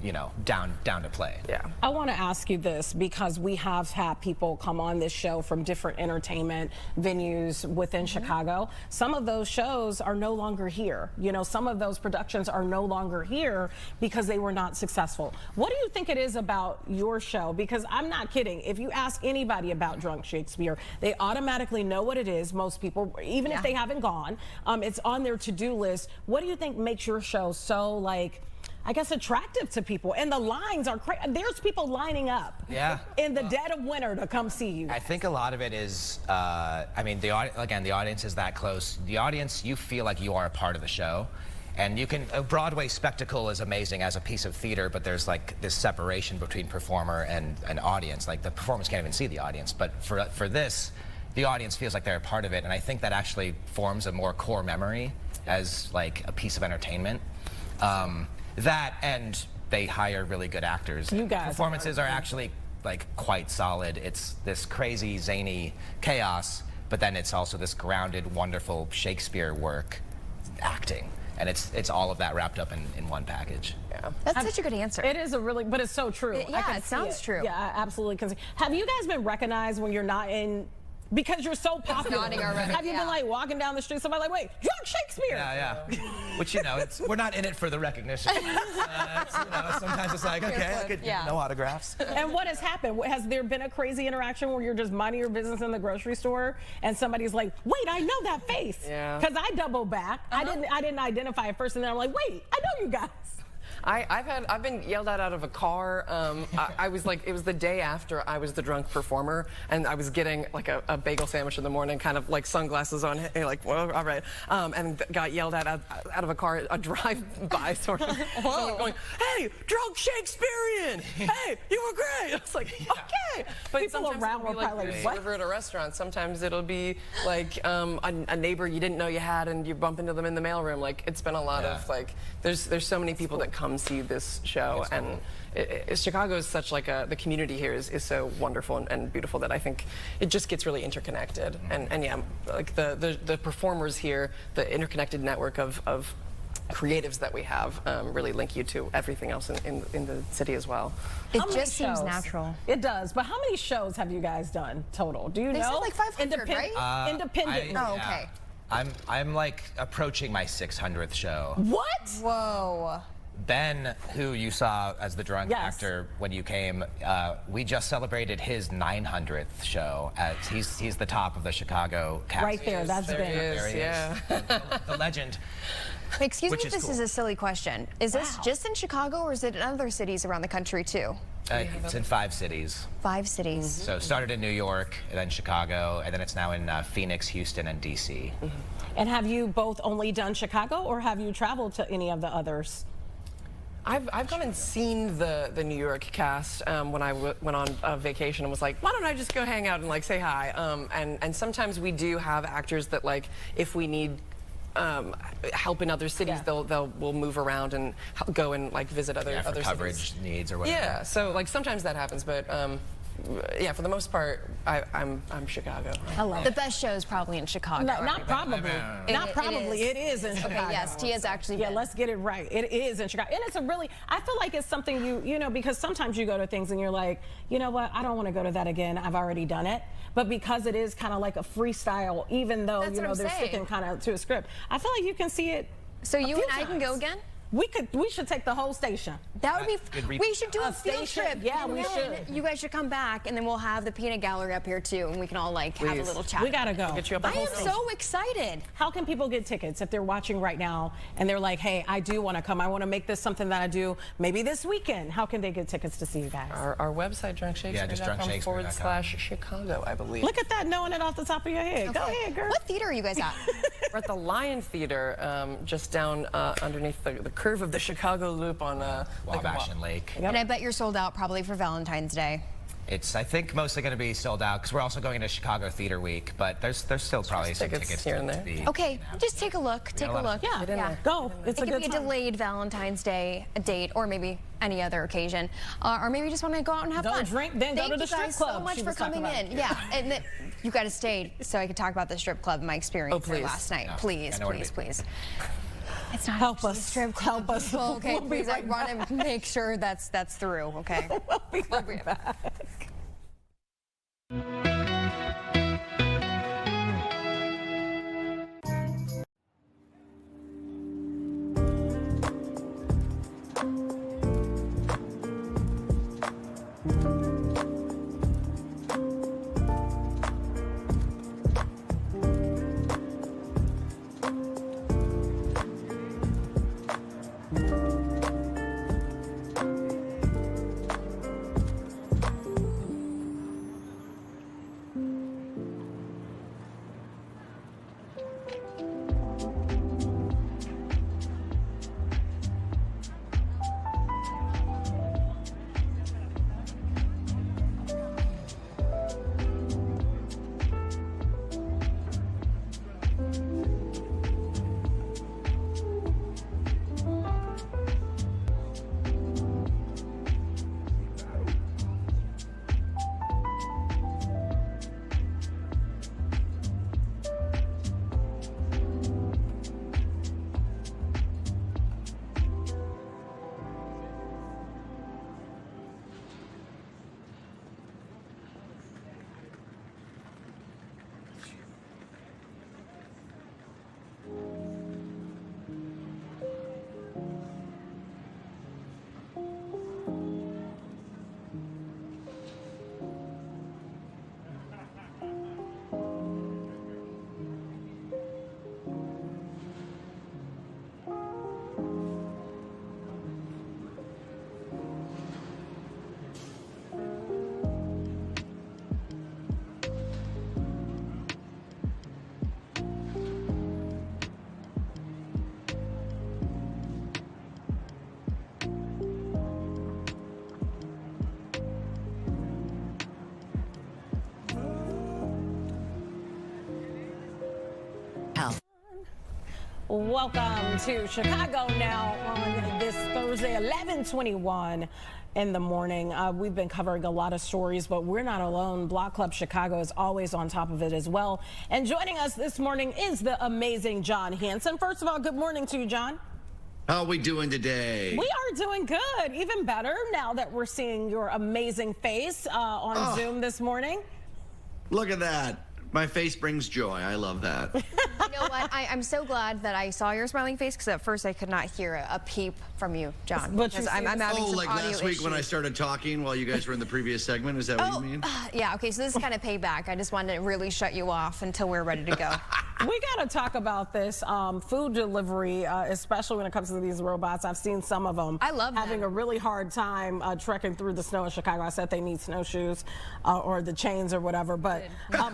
you know, down to play. Yeah. I want to ask you this because we have had people come on this show from different entertainment venues within Chicago. Some of those shows are no longer here. You know, some of those productions are no longer here because they were not successful. What do you think it is about your show? Because I'm not kidding. If you ask anybody about Drunk Shakespeare, they automatically know what it is. Most people, even if they haven't gone, it's on their to-do list. What do you think makes your show so like, I guess, attractive to people? And the lines are crazy. There's people lining up in the dead of winter to come see you. I think a lot of it is, I mean, the audience is that close. The audience, you feel like you are a part of the show. And you can, a Broadway spectacle is amazing as a piece of theater, but there's like this separation between performer and audience. Like the performers can't even see the audience. But for this, the audience feels like they're a part of it. And I think that actually forms a more core memory as like a piece of entertainment. That and they hire really good actors. You guys performances are actually like quite solid. It's this crazy zany chaos, but then it's also this grounded, wonderful Shakespeare work acting. And it's all of that wrapped up in one package. Yeah. That's such a good answer. It is but it's so true. It sounds true. Yeah, I absolutely can see. Have you guys been recognized when you're not in? Because you're so popular. Have you been like walking down the street, somebody like, wait, Drunk Shakespeare? Yeah. Which, you know, we're not in it for the recognition. You know, sometimes it's like, okay, I could no autographs. And what has happened? Has there been a crazy interaction where you're just minding your business in the grocery store and somebody's like, wait, I know that face? Yeah. Because I double back. I didn't identify it first, and then I'm like, wait, I know you guys. I've been yelled at out of a car. I was like, it was the day after I was the drunk performer, and I was getting like a bagel sandwich in the morning, kind of like sunglasses on, like, well, all right, and got yelled at out of a car, a drive-by sort of. Someone going, hey, Drunk Shakespearean! Hey, you were great! I was like, okay. But people sometimes around it'll be were probably like like, server at a restaurant. Sometimes it'll be like a neighbor you didn't know you had, and you bump into them in the mailroom. Like, it's been a lot of like, there's so many people that come see this show, and Chicago is such like the community here is so wonderful and beautiful that I think it just gets really interconnected. And yeah, like the performers here, the interconnected network of creatives that we have really link you to everything else in the city as well. It just seems natural. It does. But how many shows have you guys done total? Do you know? They said like 500, right? Independent. Oh, okay. I'm like approaching my 600th show. What? Whoa. Ben, who you saw as the drunk Yes. actor when you came, we just celebrated his 900th show. As he's the top of the Chicago cast. Right there, that's Ben. There he is. The legend. Excuse me Which if is this cool. is a silly question. Is this just in Chicago or is it in other cities around the country too? It's in 5 cities. 5 cities. So it started in New York, and then Chicago, and then it's now in Phoenix, Houston, and D.C. And have you both only done Chicago, or have you traveled to any of the others? I've gone and seen the New York cast when I went on a vacation and was like, why don't I just go hang out and like say hi? And sometimes we do have actors that like if we need help in other cities, we'll move around and go and like visit other for coverage cities. needs or whatever. Yeah, so like sometimes that happens, but yeah, for the most part, I'm Chicago. I love the best show is probably in Chicago. No, not probably. Not probably. It is in Chicago. Okay, yes, Tia's actually been. Let's get it right. It is in Chicago. And it's a really, I feel like it's something you know, because sometimes you go to things and you're like, you know what, I don't want to go to that again. I've already done it. But because it is kind of like a freestyle, even though, you know, they're sticking kind of to a script, I feel like you can see it. So you and I can go again? We should take the whole station. That would be. We should do a field trip. Yeah, we should. You guys should come back, and then we'll have the peanut gallery up here too, and we can all like have a little chat. We gotta go. I am so excited. How can people get tickets if they're watching right now and they're like, hey, I do want to come. I want to make this something that I do maybe this weekend. How can they get tickets to see you guys? Our website, drunkshakespeare.com /Chicago, I believe. Look at that, knowing it off the top of your head. Okay. Go ahead, girl. What theater are you guys at? We're at the Lion Theater, just down underneath the curve of the Chicago Loop on Wabash and Lake. And I bet you're sold out probably for Valentine's Day. It's, I think, mostly going to be sold out because we're also going to Chicago Theater Week, but there's still probably some tickets here and there. to be. Okay, just take a look. Take a look. Yeah, go. It's a it good could be a delayed Valentine's Day date, or maybe any other occasion, or maybe you just want to go out and have fun. Drink, then go to the strip Thank you guys club. so much She for was talking coming about. in. Yeah, and then you got to stay so I could talk about the strip club and my experience there last night. No, Please, I know where to please, be. please. It's not Help actually a us. strip club. Help us. Well, okay, We'll be please. right I want to make sure that's through. Okay. We'll be right back. Welcome to Chicago Now on this Thursday, 11:21 in the morning. We've been covering a lot of stories, but we're not alone. Block Club Chicago is always on top of it as well. And joining us this morning is the amazing John Hanson. First of all, good morning to you, John. How are we doing today? We are doing good. Even better now that we're seeing your amazing face on Zoom this morning. Look at that. My face brings joy. I love that. You know what? I'm so glad that I saw your smiling face, because at first I could not hear a peep from you, John. Because I'm having some like audio last week when I issues. started talking while you guys were in the previous segment? Is that what you mean? Yeah, okay, so this is kind of payback. I just wanted to really shut you off until we're ready to go. We got to talk about this food delivery, especially when it comes to these robots. I've seen some of them. I love having a really hard time trekking through the snow in Chicago. I said they need snowshoes or the chains or whatever, but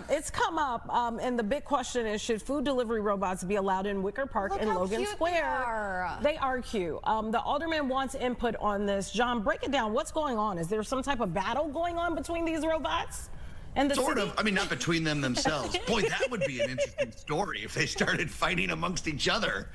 it's come up, and the big question is, should food delivery robots be allowed in Wicker Park and Logan Square? They are cute. The alderman wants input on this. John, break it down. What's going on? Is there some type of battle going on between these robots? And the sort city? of. I mean, not between them themselves. Boy, that would be an interesting story if they started fighting amongst each other.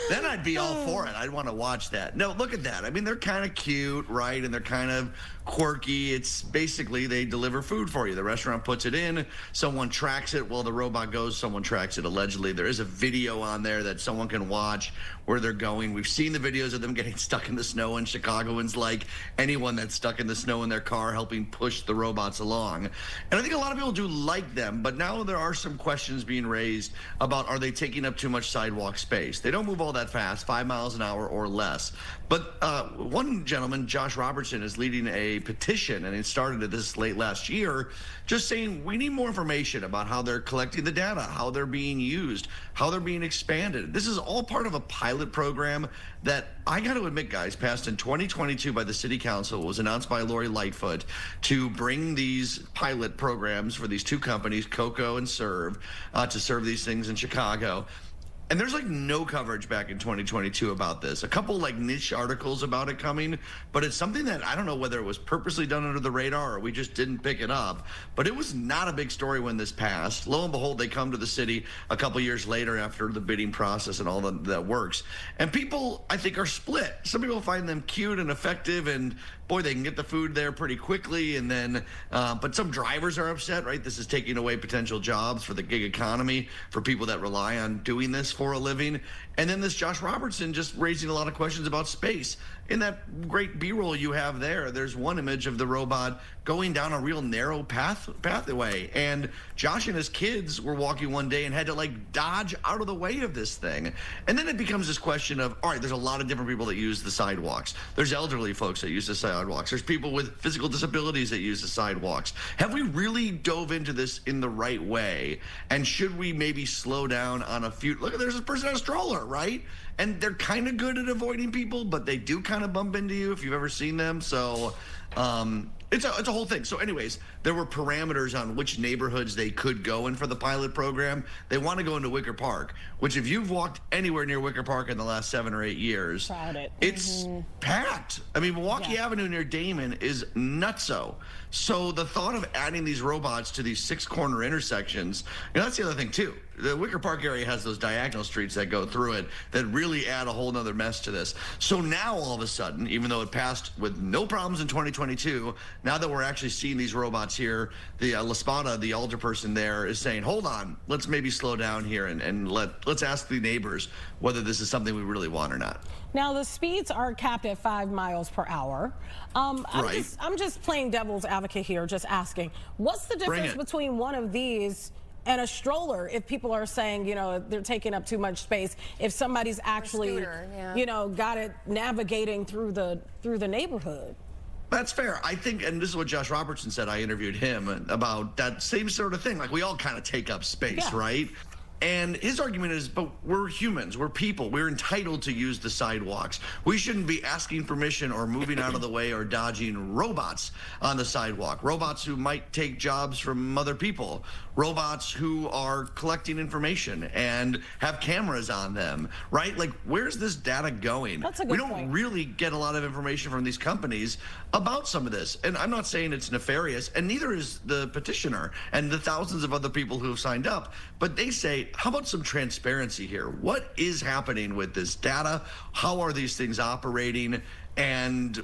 Then I'd be all for it. I'd want to watch that. No, look at that. I mean, they're kind of cute, right? And they're kind of quirky. It's basically they deliver food for you. The restaurant puts it in. Someone tracks it. Well, the robot goes. Someone tracks it, allegedly. There is a video on there that someone can watch where they're going. We've seen the videos of them getting stuck in the snow, and Chicagoans like anyone that's stuck in the snow in their car helping push the robots along. And I think a lot of people do like them, but now there are some questions being raised about, are they taking up too much sidewalk space? They don't move all that fast, 5 miles an hour or less. But one gentleman, Josh Robertson, is leading a petition, and it started this late last year, just saying we need more information about how they're collecting the data, how they're being used, how they're being expanded. This is all part of a pilot program that I got to admit, guys, passed in 2022 by the city council. It was announced by Lori Lightfoot to bring these pilot programs for these two companies, Coco and Serve, to serve these things in Chicago. And there's like no coverage back in 2022 about this. A couple like niche articles about it coming, but it's something that I don't know whether it was purposely done under the radar or we just didn't pick it up. But it was not a big story when this passed. Lo and behold, they come to the city a couple years later after the bidding process and all that works. And people, I think, are split. Some people find them cute and effective, and boy, they can get the food there pretty quickly. And then, but some drivers are upset, right? This is taking away potential jobs for the gig economy for people that rely on doing this for a living. And then this Josh Robertson just raising a lot of questions about space. In that great B-roll you have there, there's one image of the robot going down a real narrow pathway. And Josh and his kids were walking one day and had to like dodge out of the way of this thing. And then it becomes this question of, all right, there's a lot of different people that use the sidewalks. There's elderly folks that use the sidewalks. There's people with physical disabilities that use the sidewalks. Have we really dove into this in the right way? And should we maybe slow down on a few? Look, there's this person on a stroller, right? And they're kind of good at avoiding people, but they do kind of bump into you if you've ever seen them. So it's a whole thing. So anyways, there were parameters on which neighborhoods they could go in for the pilot program. They want to go into Wicker Park, which if you've walked anywhere near Wicker Park in the last 7 or 8 years, it's packed. I mean, Milwaukee Avenue near Damon is nutso. So the thought of adding these robots to these 6-corner intersections, that's the other thing too. The Wicker Park area has those diagonal streets that go through it that really add a whole nother mess to this. So now all of a sudden, even though it passed with no problems in 2022, now that we're actually seeing these robots here, the La Spada, the alderperson there, is saying, hold on, let's maybe slow down here and let's ask the neighbors whether this is something we really want or not. Now, the speeds are capped at 5 miles per hour. I'm just playing devil's advocate here, just asking, what's the difference between one of these and a stroller if people are saying, they're taking up too much space, if somebody's actually, got it navigating through the neighborhood? That's fair. I think, and this is what Josh Robertson said, I interviewed him about that same sort of thing. Like, we all kind of take up space, right? And his argument is, but we're humans, we're people, we're entitled to use the sidewalks. We shouldn't be asking permission or moving out of the way or dodging robots on the sidewalk. Robots who might take jobs from other people. Robots who are collecting information and have cameras on them, right? Like, where's this data going? That's a good point. We don't really get a lot of information from these companies about some of this. And I'm not saying it's nefarious, and neither is the petitioner and the thousands of other people who have signed up. But they say, how about some transparency here? What is happening with this data? How are these things operating? And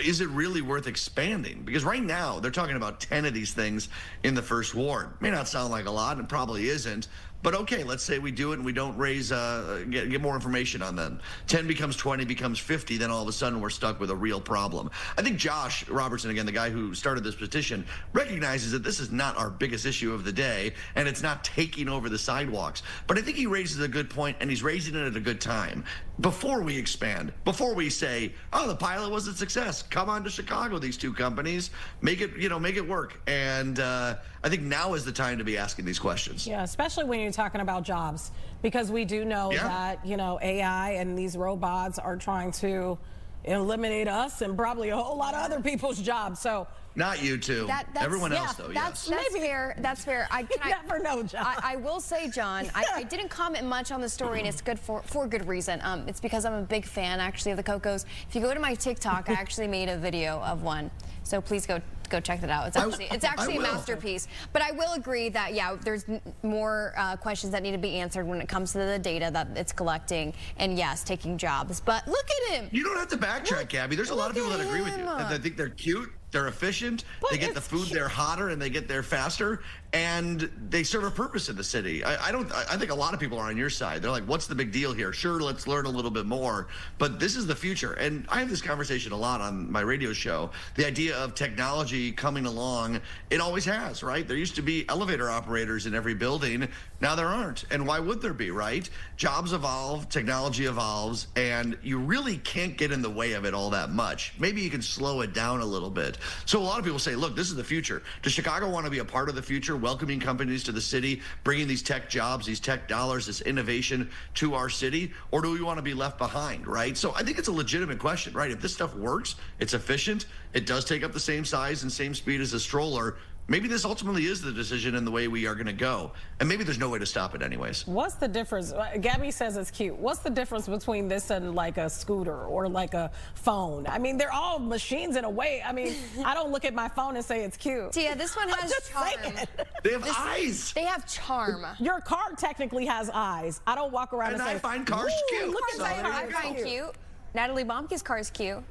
is it really worth expanding? Because right now they're talking about 10 of these things in the first ward. May not sound like a lot, and probably isn't, But okay, let's say we do it and we don't raise, get more information on them. 10 becomes 20, becomes 50, then all of a sudden we're stuck with a real problem. I think Josh Robertson, again, the guy who started this petition, recognizes that this is not our biggest issue of the day, and it's not taking over the sidewalks. But I think he raises a good point, and he's raising it at a good time. Before we expand, before we say, oh, the pilot was a success, come on to Chicago, these two companies, make it work. And I think now is the time to be asking these questions. Yeah, especially when you're talking about jobs, because we do know that, AI and these robots are trying to eliminate us and probably a whole lot of other people's jobs. So not you two. Everyone else, though. That's fair. That's fair. Never know, John. I will say, John, I didn't comment much on the story, and it's good for good reason. It's because I'm a big fan, actually, of the Cocos. If you go to my TikTok, I actually made a video of one. So please go check that out. It's actually a masterpiece. But I will agree that, yeah, there's more questions that need to be answered when it comes to the data that it's collecting, and yes, taking jobs. But look at him. You don't have to backtrack, Gabby. There's a lot of people that agree with you. They think they're cute. They're efficient, they get the food there hotter, and they get there faster, and they serve a purpose in the city. I think a lot of people are on your side. They're like, what's the big deal here? Sure, let's learn a little bit more, but this is the future. And I have this conversation a lot on my radio show. The idea of technology coming along, it always has, right? There used to be elevator operators in every building. Now there aren't. And why would there be, right? Jobs evolve, technology evolves, and you really can't get in the way of it all that much. Maybe you can slow it down a little bit. So a lot of people say, look, this is the future. Does Chicago want to be a part of the future, welcoming companies to the city, bringing these tech jobs, these tech dollars, this innovation to our city? Or do we want to be left behind, right? So I think it's a legitimate question, right? If this stuff works, it's efficient, it does take up the same size and same speed as a stroller, maybe this ultimately is the decision and the way we are going to go. And maybe there's no way to stop it anyways. What's the difference? Gabby says it's cute. What's the difference between this and like a scooter or like a phone? I mean, they're all machines in a way. I mean, I don't look at my phone and say it's cute. Tia, this one has charm. They have eyes. They have charm. Your car technically has eyes. I don't walk around and say, I find cars cute. Look at I find cute. Natalie Baumke's car is cute.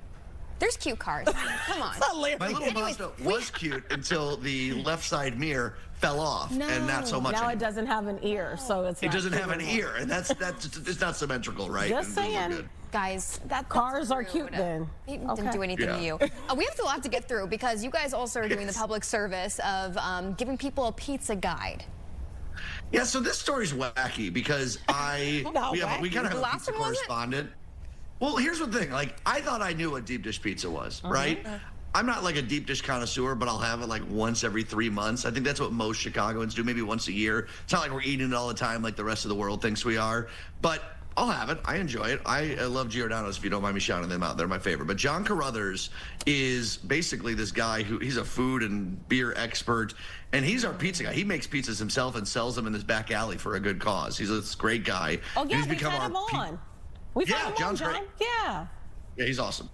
There's cute cars. Come on. My little Mazda was cute until the left side mirror fell off, and not so much. Now anymore. it doesn't have an ear, so it's. It doesn't have an ear, and that's it's not symmetrical, right? Just saying. Guys, cars are cute then. He didn't do anything to you. We have a lot to get through because you guys also are doing the public service of giving people a pizza guide. Yeah, so this story's wacky because we kind of have a pizza correspondent. Well, here's the thing. Like, I thought I knew what deep dish pizza was, right? I'm not like a deep dish connoisseur, but I'll have it like once every 3 months. I think that's what most Chicagoans do, maybe once a year. It's not like we're eating it all the time like the rest of the world thinks we are. But I'll have it. I enjoy it. I love Giordano's, if you don't mind me shouting them out. They're my favorite. But John Carruthers is basically this guy he's a food and beer expert, and he's our pizza guy. He makes pizzas himself and sells them in his back alley for a good cause. He's this great guy. Oh, yeah, we've had him on. We've had him on, John's John. great. Yeah. Yeah, he's awesome.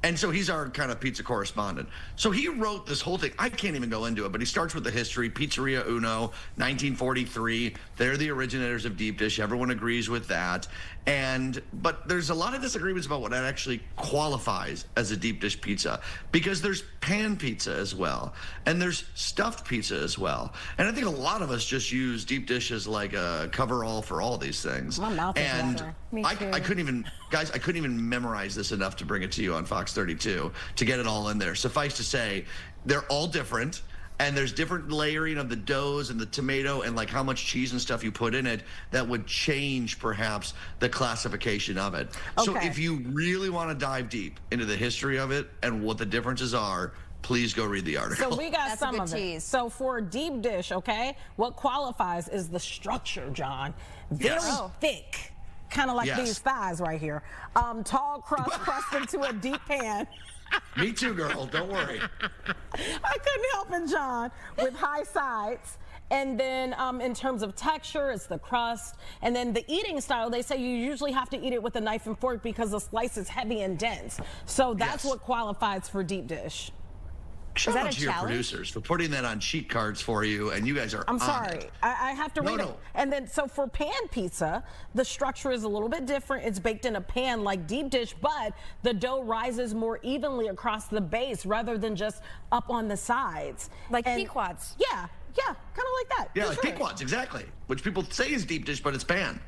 And so he's our kind of pizza correspondent. So he wrote this whole thing. I can't even go into it, but he starts with the history. Pizzeria Uno, 1943. They're the originators of deep dish. Everyone agrees with that. But there's a lot of disagreements about what that actually qualifies as a deep dish pizza, because there's pan pizza as well, and there's stuffed pizza as well. And I think a lot of us just use deep dish as like a cover-all for all these things. My mouth is watering. Me too. I couldn't even memorize this enough to bring it to you on Fox 32 to get it all in there. Suffice to say, they're all different. And there's different layering of the doughs and the tomato and like how much cheese and stuff you put in it that would change perhaps the classification of it. Okay. So if you really want to dive deep into the history of it and what the differences are, please go read the article. So we got some of it. So for deep dish, okay, what qualifies is the structure, John. Very thick, kind of like these thighs right here. Tall crust pressed into a deep pan. Me too, girl. Don't worry. I couldn't help it, John. With high sides. And then in terms of texture, it's the crust. And then the eating style, they say you usually have to eat it with a knife and fork because the slice is heavy and dense. So that's what qualifies for deep dish. Shout out to your producers for putting that on cheat cards for you, and you guys are I'm sorry. I have to read it. And then, so for pan pizza, the structure is a little bit different. It's baked in a pan like deep dish, but the dough rises more evenly across the base rather than just up on the sides. Like Pequods. Yeah. Yeah, kind of like that. Yeah, For like sure. Pequod's, exactly. Which people say is deep dish, but it's pan.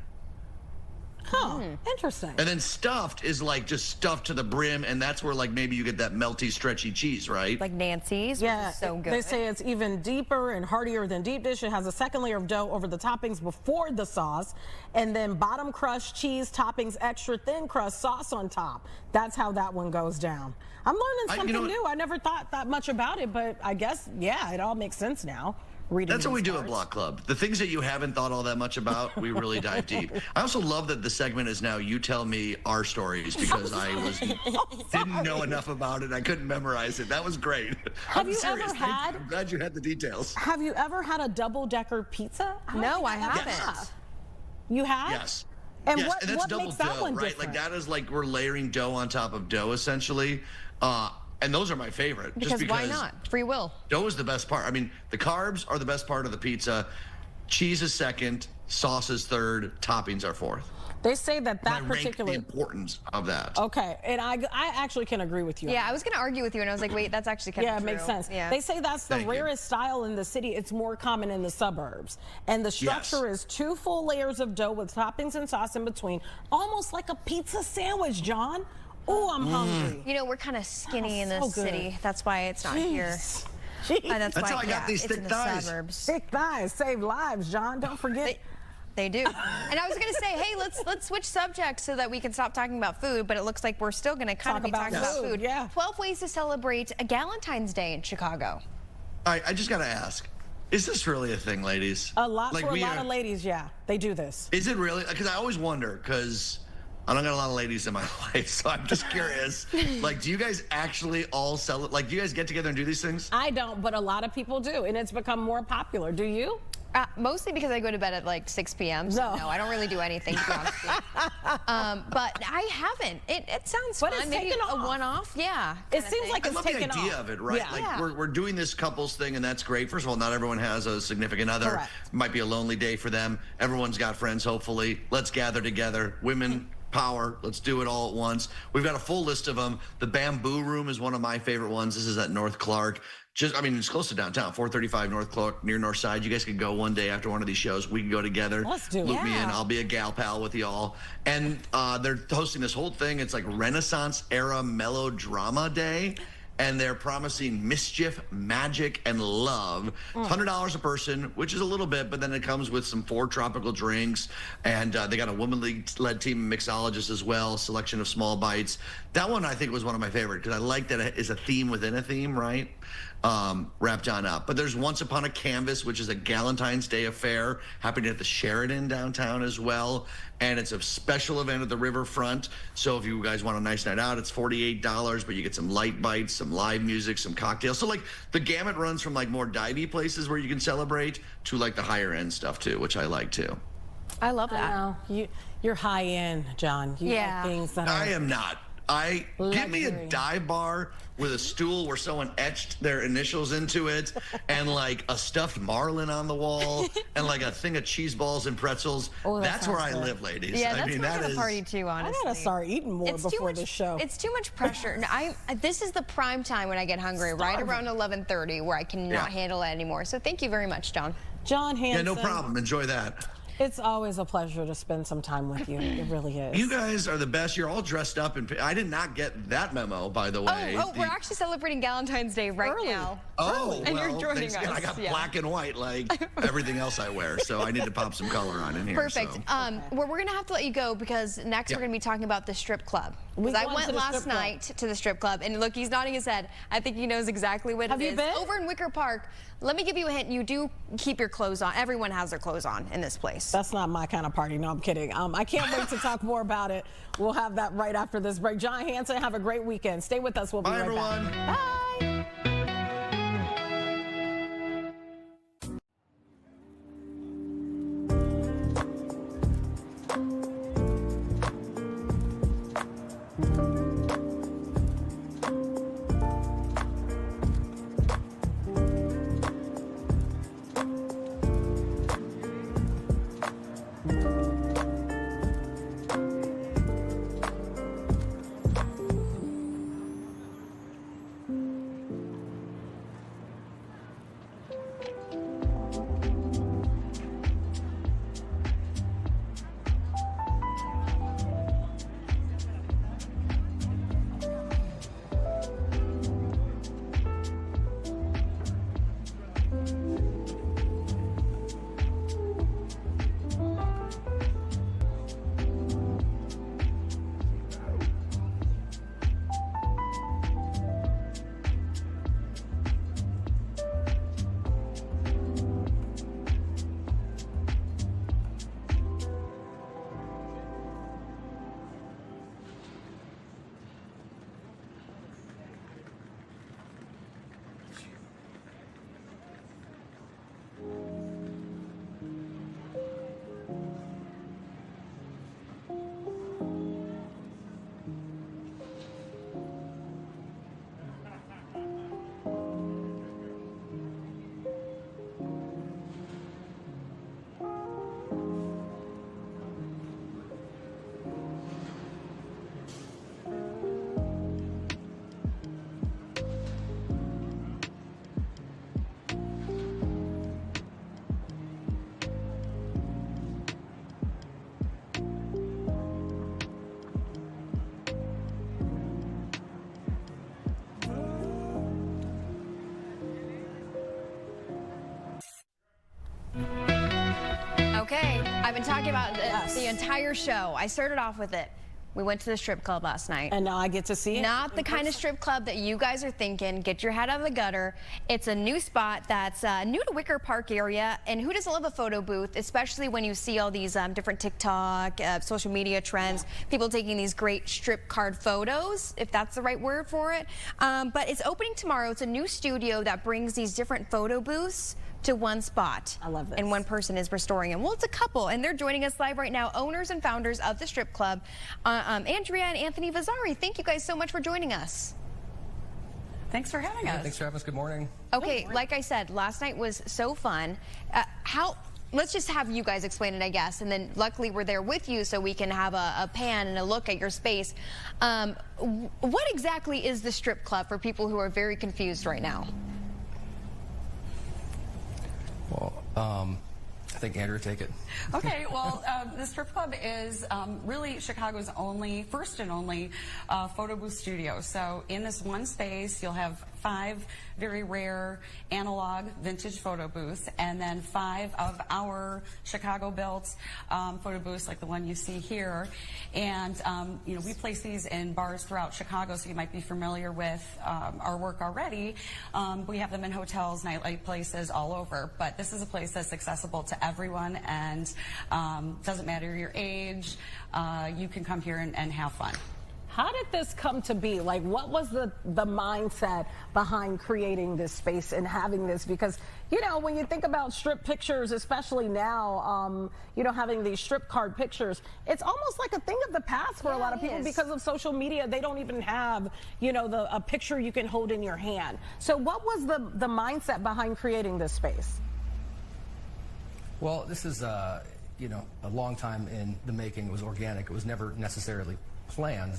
Huh, interesting. And then stuffed is like just stuffed to the brim, and that's where like maybe you get that melty, stretchy cheese, right? Like Nancy's, Yeah, which is so good. They say it's even deeper and heartier than deep dish. It has a second layer of dough over the toppings before the sauce, and then bottom crust, cheese, toppings, extra thin crust, sauce on top. That's how that one goes down. I'm learning something new. I never thought that much about it, but I guess, yeah, it all makes sense now. That's what we do at Block Club. The things that you haven't thought all that much about, we really dive deep. I also love that the segment is now you tell me our stories because I didn't know enough about it. I couldn't memorize it. That was great. Have you ever Thank had? you. I'm glad you had the details. Have you ever had a double-decker pizza? No, I haven't. Yes. You have? Yes. And yes, what, and that's what double makes dough, that one right? different? Like that is like we're layering dough on top of dough essentially. And those are my favorite. Because why not? Free will. Dough is the best part. I mean, the carbs are the best part of the pizza. Cheese is second. Sauce is third. Toppings are fourth. They say that I rank particular the importance of that. Okay, and I actually can agree with you. Yeah, I was going to argue with you, and I was like, wait, that's actually kind of Yeah, true. it makes sense. Yeah. They say that's the rarest style in the city. It's more common in the suburbs. And the structure is 2 full layers of dough with toppings and sauce in between, almost like a pizza sandwich, John. Oh, I'm hungry. You know, we're kind of skinny in so this good. city. That's why it's not here. That's how why I got these it's thick in thighs. the suburbs. Thick thighs save lives, John. Don't forget. They do. And I was going to say, hey, let's switch subjects so that we can stop talking about food, but it looks like we're still going to kind of be talking about food. Yeah. 12 ways to celebrate a Galentine's Day in Chicago. All right, I just got to ask. Is this really a thing, ladies? A lot Like, for a we lot are- of ladies, yeah. They do this. Is it really? Because I always wonder, because I don't got a lot of ladies in my life, so I'm just curious. Like, do you guys actually all celebrate? Like, do you guys get together and do these things? I don't, but a lot of people do, and it's become more popular. Do you? Mostly because I go to bed at like 6 p.m. So no, I don't really do anything, to be honest with you. But I haven't. It sounds But fun. it's Maybe taken a off. one-off. Yeah. It seems like I it's love the taken idea off. of it, right? Yeah. Like we're doing this couples thing, and that's great. First of all, not everyone has a significant other. Correct. Might be a lonely day for them. Everyone's got friends, hopefully. Let's gather together. Women power. Let's do it all at once. We've got a full list of them. The Bamboo Room is one of my favorite ones. This is at North Clark. It's close to downtown, 435 North Clark, near North Side. You guys could go one day after one of these shows. We can go together. Let's do it. Loop me in. Yeah. I'll be a gal pal with y'all. And they're hosting this whole thing. It's like Renaissance era melodrama day. And they're promising mischief, magic, and love. It's $100 a person, which is a little bit, but then it comes with some 4 tropical drinks. And they got a woman-led team of mixologists as well, selection of small bites. That one I think was one of my favorite because I like that it is a theme within a theme, right? Wrapped on up. But there's Once Upon a Canvas, which is a Galentine's Day affair happening at the Sheridan downtown as well. And it's a special event at the riverfront. So if you guys want a nice night out, it's $48, but you get some light bites, some live music, some cocktails. So like the gamut runs from like more divey places where you can celebrate to like the higher end stuff too, which I like too. I love that. You're high end, John. You like things that are I am not. Give me a dive bar with a stool where someone etched their initials into it and like a stuffed marlin on the wall and like a thing of cheese balls and pretzels. Oh, that's where I live, ladies. Yeah, I that's mean, my that kind of is party too, honestly. I gotta start eating more before the show. It's too much pressure. No, this is the prime time when I get hungry, right around 11:30, where I cannot handle it anymore. So thank you very much, John. John Hanson. Yeah, no problem. Enjoy that. It's always a pleasure to spend some time with you. It really is. You guys are the best. You're all dressed up, and I did not get that memo, by the way. Oh, we're actually celebrating Galentine's Day right now. Oh, and well, you're joining thanks us. again. I got black and white like everything else I wear, so I need to pop some color on in here. Perfect. So. Well, we're gonna have to let you go because next we're gonna be talking about the strip club. Because I went last night to the strip club, and look, he's nodding his head. I think he knows exactly what it is. Have you been? Over in Wicker Park. Let me give you a hint. You do keep your clothes on. Everyone has their clothes on in this place. That's not my kind of party. No, I'm kidding. I can't wait to talk more about it. We'll have that right after this break. John Hanson, have a great weekend. Stay with us. We'll be right back. Bye. I've been talking about the entire show. I started off with it. We went to the strip club last night. And now I get to see it. Not the kind of strip club that you guys are thinking. Get your head out of the gutter. It's a new spot that's new to Wicker Park area. And who doesn't love a photo booth, especially when you see all these different TikTok, social media trends, people taking these great strip card photos, if that's the right word for it. But it's opening tomorrow. It's a new studio that brings these different photo booths to one spot. I love this. And one person is restoring them. Well, it's a couple, and they're joining us live right now, owners and founders of the strip club, Andrea and Anthony Vazzari. Thank you guys so much for joining us. Thanks for having us. Thanks for having us. Good morning. Okay, like I said, last night was so fun. Let's just have you guys explain it, I guess, and then luckily we're there with you so we can have a pan and a look at your space. What exactly is the strip club for people who are very confused right now? Well, I think Andrew, take it. Okay, well, the strip club is really Chicago's first and only photo booth studio. So in this one space, you'll have 5 very rare analog vintage photo booths, and then 5 of our Chicago-built photo booths, like the one you see here. And you know, we place these in bars throughout Chicago, so you might be familiar with our work already. We have them in hotels, nightlife places, all over. But this is a place that's accessible to everyone, and doesn't matter your age. You can come here and have fun. How did this come to be? Like, what was the mindset behind creating this space and having this? Because, you know, when you think about strip pictures, especially now, you know, having these strip card pictures, it's almost like a thing of the past for a lot of people because of social media. They don't even have, you know, a picture you can hold in your hand. So what was the mindset behind creating this space? Well, this is, you know, a long time in the making. It was organic. It was never necessarily planned,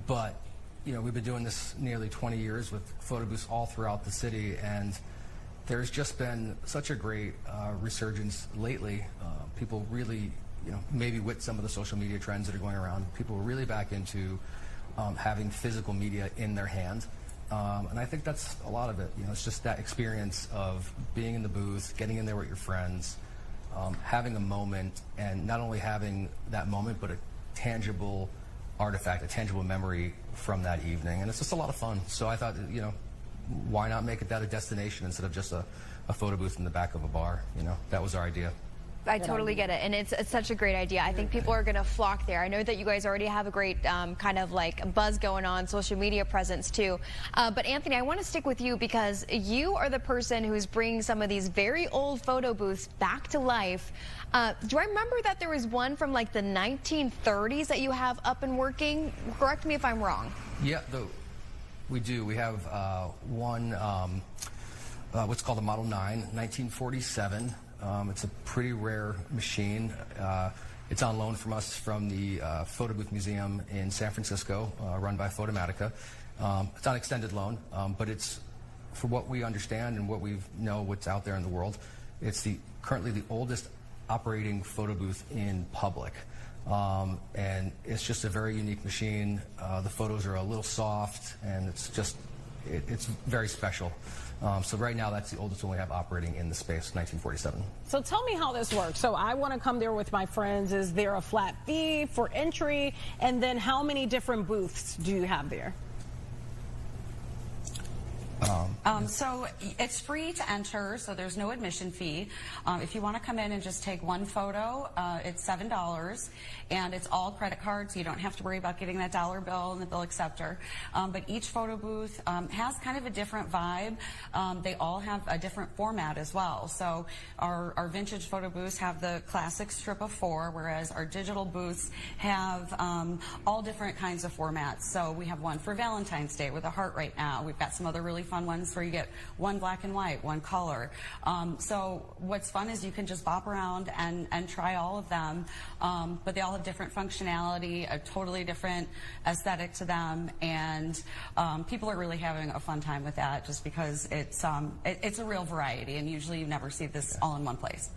but you know, we've been doing this nearly 20 years with photo booths all throughout the city, and there's just been such a great resurgence lately. People really, you know, maybe with some of the social media trends that are going around, people are really back into having physical media in their hand. And I think that's a lot of it. You know, it's just that experience of being in the booth, getting in there with your friends, having a moment, and not only having that moment, but a tangible artifact, a tangible memory from that evening. And it's just a lot of fun. So I thought, you know, why not make it that a destination instead of just a photo booth in the back of a bar? You know, that was our idea. I totally get it, and it's such a great idea. I think people are going to flock there. I know that you guys already have a great kind of like buzz going on, social media presence too. But Anthony, I want to stick with you because you are the person who's bringing some of these very old photo booths back to life. Do I remember that there was one from like the 1930s that you have up and working? Correct me if I'm wrong. Yeah, we do. We have one, what's called a Model 9, 1947. It's a pretty rare machine. It's on loan from us from the Photo Booth Museum in San Francisco, run by Photomatica. It's on extended loan, but it's, for what we understand and what we know what's out there in the world, it's currently the oldest operating photo booth in public. And it's just a very unique machine. The photos are a little soft, and it's very special. So right now, that's the oldest one we have operating in the space, 1947. So tell me how this works. So I want to come there with my friends. Is there a flat fee for entry? And then how many different booths do you have there? So it's free to enter, so there's no admission fee. If you want to come in and just take one photo, it's $7, and it's all credit cards, so you don't have to worry about getting that dollar bill and the bill acceptor. But each photo booth has kind of a different vibe. They all have a different format as well. So our vintage photo booths have the classic strip of 4, whereas our digital booths have all different kinds of formats. So we have one for Valentine's Day with a heart right now. We've got some other really fun ones where you get one black and white, one color. So what's fun is you can just bop around and try all of them, but they all have different functionality, a totally different aesthetic to them, and people are really having a fun time with that just because it's a real variety, and usually you never see this all in one place.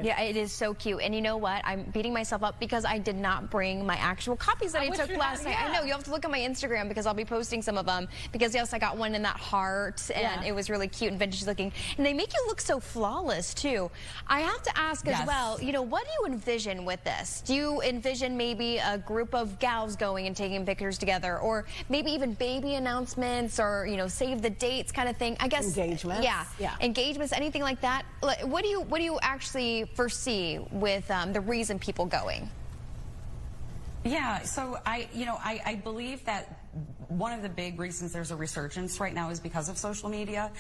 Yeah, it is so cute. And you know what? I'm beating myself up because I did not bring my actual copies that I took last night. I know, you have to look at my Instagram because I'll be posting some of them. Because yes, I got one in that heart and it was really cute and vintage looking. And they make you look so flawless too. I have to ask as well, you know, what do you envision with this? Do you envision maybe a group of gals going and taking pictures together, or maybe even baby announcements, or, you know, save the dates kind of thing? I guess engagements. Yeah. Engagements, anything like that. What do you actually foresee with the reason people going? Yeah, so I believe that one of the big reasons there's a resurgence right now is because of social media,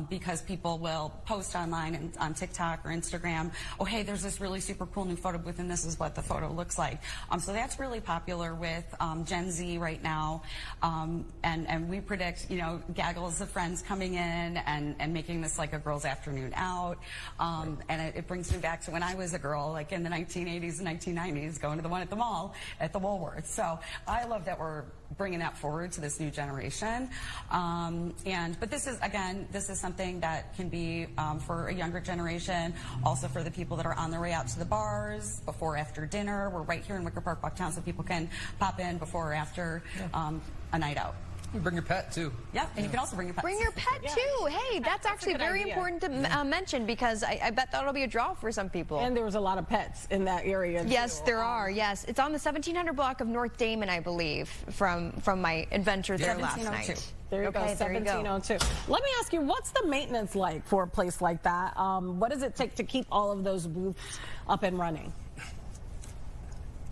because people will post online and on TikTok or Instagram, oh, hey, there's this really super cool new photo booth and this is what the photo looks like. So that's really popular with Gen Z right now. And we predict, you know, gaggles of friends coming in and making this like a girls' afternoon out. And it brings me back to when I was a girl, like in the 1980s and 1990s, going to the one at the mall at the Woolworths. So I love that we're bringing that forward to this new generation. But this is, again, this is something that can be for a younger generation, also for the people that are on their way out to the bars, before or after dinner. We're right here in Wicker Park, Bucktown, so people can pop in before or after a night out. You bring your pet too. Yeah, and you can also bring your pet. Bring your pet too. Hey, that's actually very important to mention, because I bet that'll be a draw for some people. And there was a lot of pets in that area. Yes, there are. Yes, it's on the 1700 block of North Damon, I believe, from my adventure there last night. There you go, 1702. Let me ask you, what's the maintenance like for a place like that? What does it take to keep all of those booths up and running?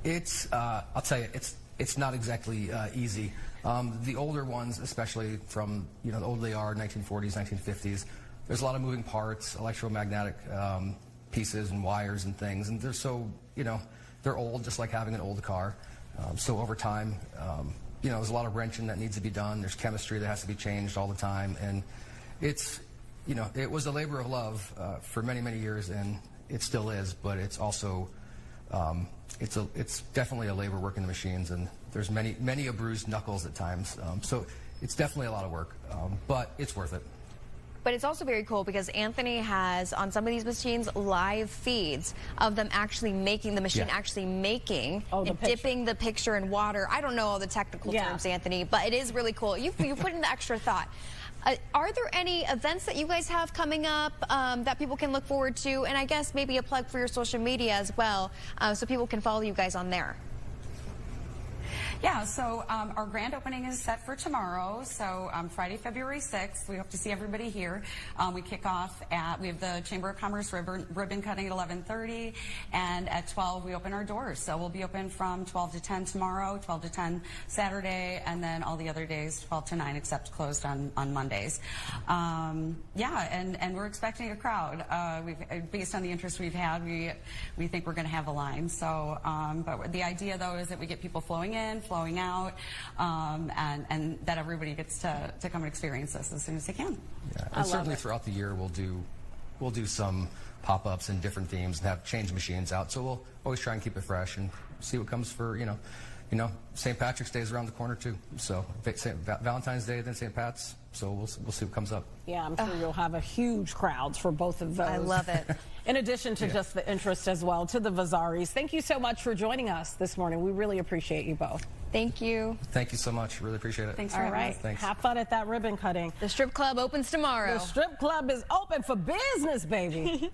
It's, I'll tell you, it's not exactly easy. The older ones, especially from, you know, the older they are, 1940s, 1950s, there's a lot of moving parts, electromagnetic pieces and wires and things, and they're so, you know, they're old, just like having an old car. So over time, you know, there's a lot of wrenching that needs to be done. There's chemistry that has to be changed all the time, and it's, you know, it was a labor of love for many, many years, and it still is, but it's also, it's definitely a labor working the machines, and there's many a bruised knuckles at times. So it's definitely a lot of work, but it's worth it. But it's also very cool because Anthony has, on some of these machines, live feeds of them actually making, the machine actually making, and dipping the picture in water. I don't know all the technical terms, Anthony, but it is really cool. You put in the extra thought. Are there any events that you guys have coming up that people can look forward to? And I guess maybe a plug for your social media as well, so people can follow you guys on there. Yeah, so our grand opening is set for tomorrow, so Friday, February 6th. We hope to see everybody here. We kick off at, we have the Chamber of Commerce ribbon cutting at 11:30, and at 12 we open our doors. So we'll be open from 12 to 10 tomorrow, 12 to 10 Saturday, and then all the other days 12 to 9 except closed on Mondays. Yeah, and we're expecting a crowd. Based on the interest we've had, we think we're going to have a line. So, but the idea though is that we get people flowing in, flowing out, and that everybody gets to come and experience this as soon as they can. Yeah, and certainly throughout the year we'll do some pop-ups and different themes and have change machines out. So we'll always try and keep it fresh and see what comes for, you know, St. Patrick's Day is around the corner too. So Valentine's Day, then St. Pat's. So we'll see what comes up. Yeah, I'm sure you'll have a huge crowds for both of those. I love it. In addition to just the interest as well, to the Vazzaris. Thank you so much for joining us this morning. We really appreciate you both. Thank you. Thank you so much. Really appreciate it. Thanks for having us. Thanks. Have fun at that ribbon cutting. The strip club opens tomorrow. The strip club is open for business, baby.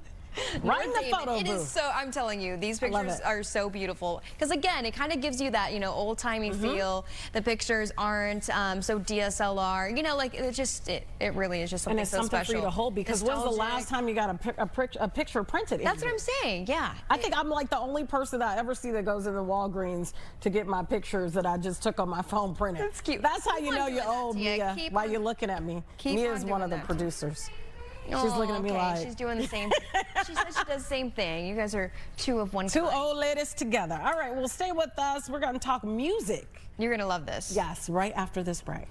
Right in the photo booth. It is so, I'm telling you, these pictures are so beautiful. Because again, it kind of gives you that, you know, old-timey feel. The pictures aren't so DSLR. You know, like it really is just something so special. And it's something for you to hold, because when's the last time you got a picture printed? That's what I'm saying, yeah. I think I'm like the only person that I ever see that goes into Walgreens to get my pictures that I just took on my phone printed. That's cute. That's how you know you're old, Mia, while you're looking at me. Mia's one of the producers. She's looking at me like... She's doing the same. She said she does the same thing. You guys are two of one kind. Two old ladies together. All right, well, stay with us. We're going to talk music. You're going to love this. Yes, right after this break.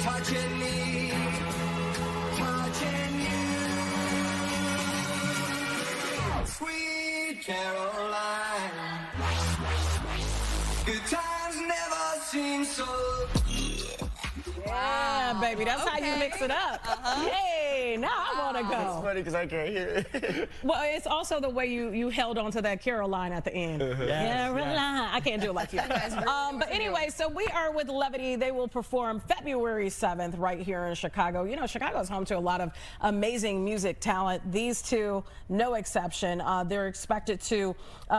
Touching me, touching you, sweet Caroline. Good times never seem so. Yeah, baby, that's how you mix it up. Hey, now I want to go. It's funny because I can't hear it. Well, it's also the way you held on to that Caroline at the end. Caroline. I can't do it like you. But anyway, so we are with Levity. They will perform February 7th right here in Chicago. You know, Chicago is home to a lot of amazing music talent. These two, no exception. They're expected to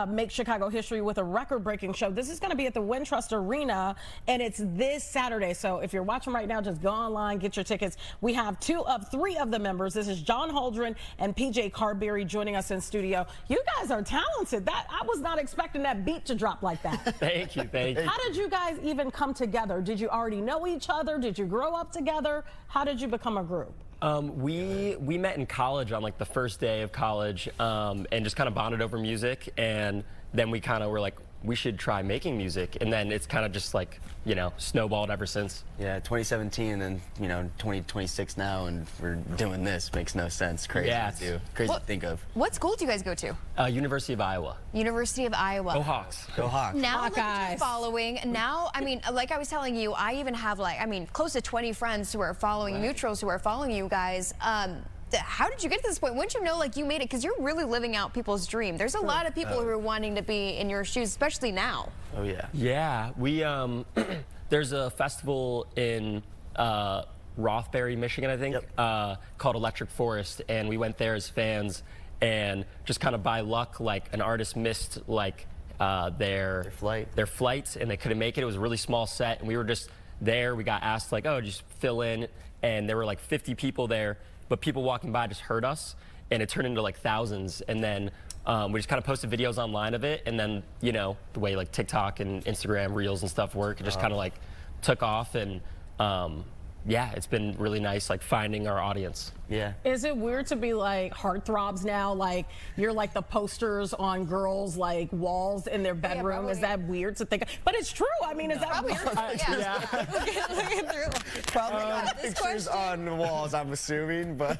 make Chicago history with a record-breaking show. This is going to be at the Wintrust Arena, and it's this Saturday. So if you're watching right now, just go online, get your tickets. We have 2 of 3 of the members. This is John Holdren and PJ Carberry joining us in studio. You guys are talented. I was not expecting that beat to drop like that. Thank you, thank you. How did you guys even come together? Did you already know each other? Did you grow up together? How did you become a group? We met in college on like the first day of college and just kind of bonded over music, and then we kind of were like, we should try making music, and then it's kind of just like, you know, snowballed ever since. Yeah, 2017 and then, you know, 2026 now, and we're doing this. Makes no sense. Crazy to think of. What school do you guys go to? University of Iowa. University of Iowa. Go Hawks. Go Hawks. Now look at your following. Now, I mean, like I was telling you, I even have close to 20 friends who are following neutrals, who are following you guys. How did you get to this point? When did you know you made it? Because you're really living out people's dream. There's a lot of people who are wanting to be in your shoes, especially now. Oh yeah. Yeah, we there's a festival in Rothbury, Michigan, I think, called Electric Forest, and we went there as fans, and just kind of by luck, like an artist missed their flights, and they couldn't make it. It was a really small set, and we were just there. We got asked like, oh, just fill in, and there were like 50 people there. But people walking by just heard us, and it turned into like thousands. And then we just kind of posted videos online of it, and then, you know, the way like TikTok and Instagram Reels and stuff work, it just kind of like took off. And yeah, it's been really nice, like finding our audience. Yeah. Is it weird to be like heartthrobs now? Like you're like the posters on girls' like walls in their bedroom. Is that weird to think of? But it's true. I mean, is that weird? Looking through. Probably not pictures on the walls, I'm assuming, but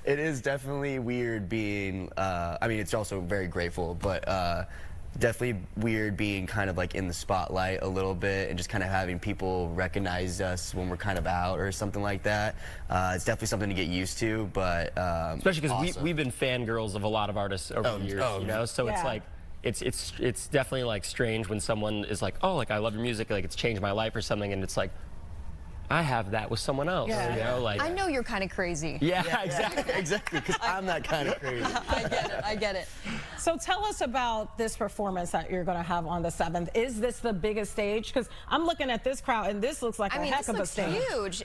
it is definitely weird being, I mean, it's also very grateful, but definitely weird being kind of like in the spotlight a little bit and just kind of having people recognize us when we're kind of out or something like that. It's definitely something to get used to, but especially because we've been fangirls of a lot of artists over the years, you know. So it's like it's definitely like strange when someone is like, oh, like I love your music, like it's changed my life or something, and it's like, I have that with someone else. Yeah. You know, like I know you're kind of crazy. Yeah, exactly. Because I'm that kind of crazy. I get it. So tell us about this performance that you're going to have on the 7th. Is this the biggest stage? Because I'm looking at this crowd, and this looks like a heck of a stage. Huge. So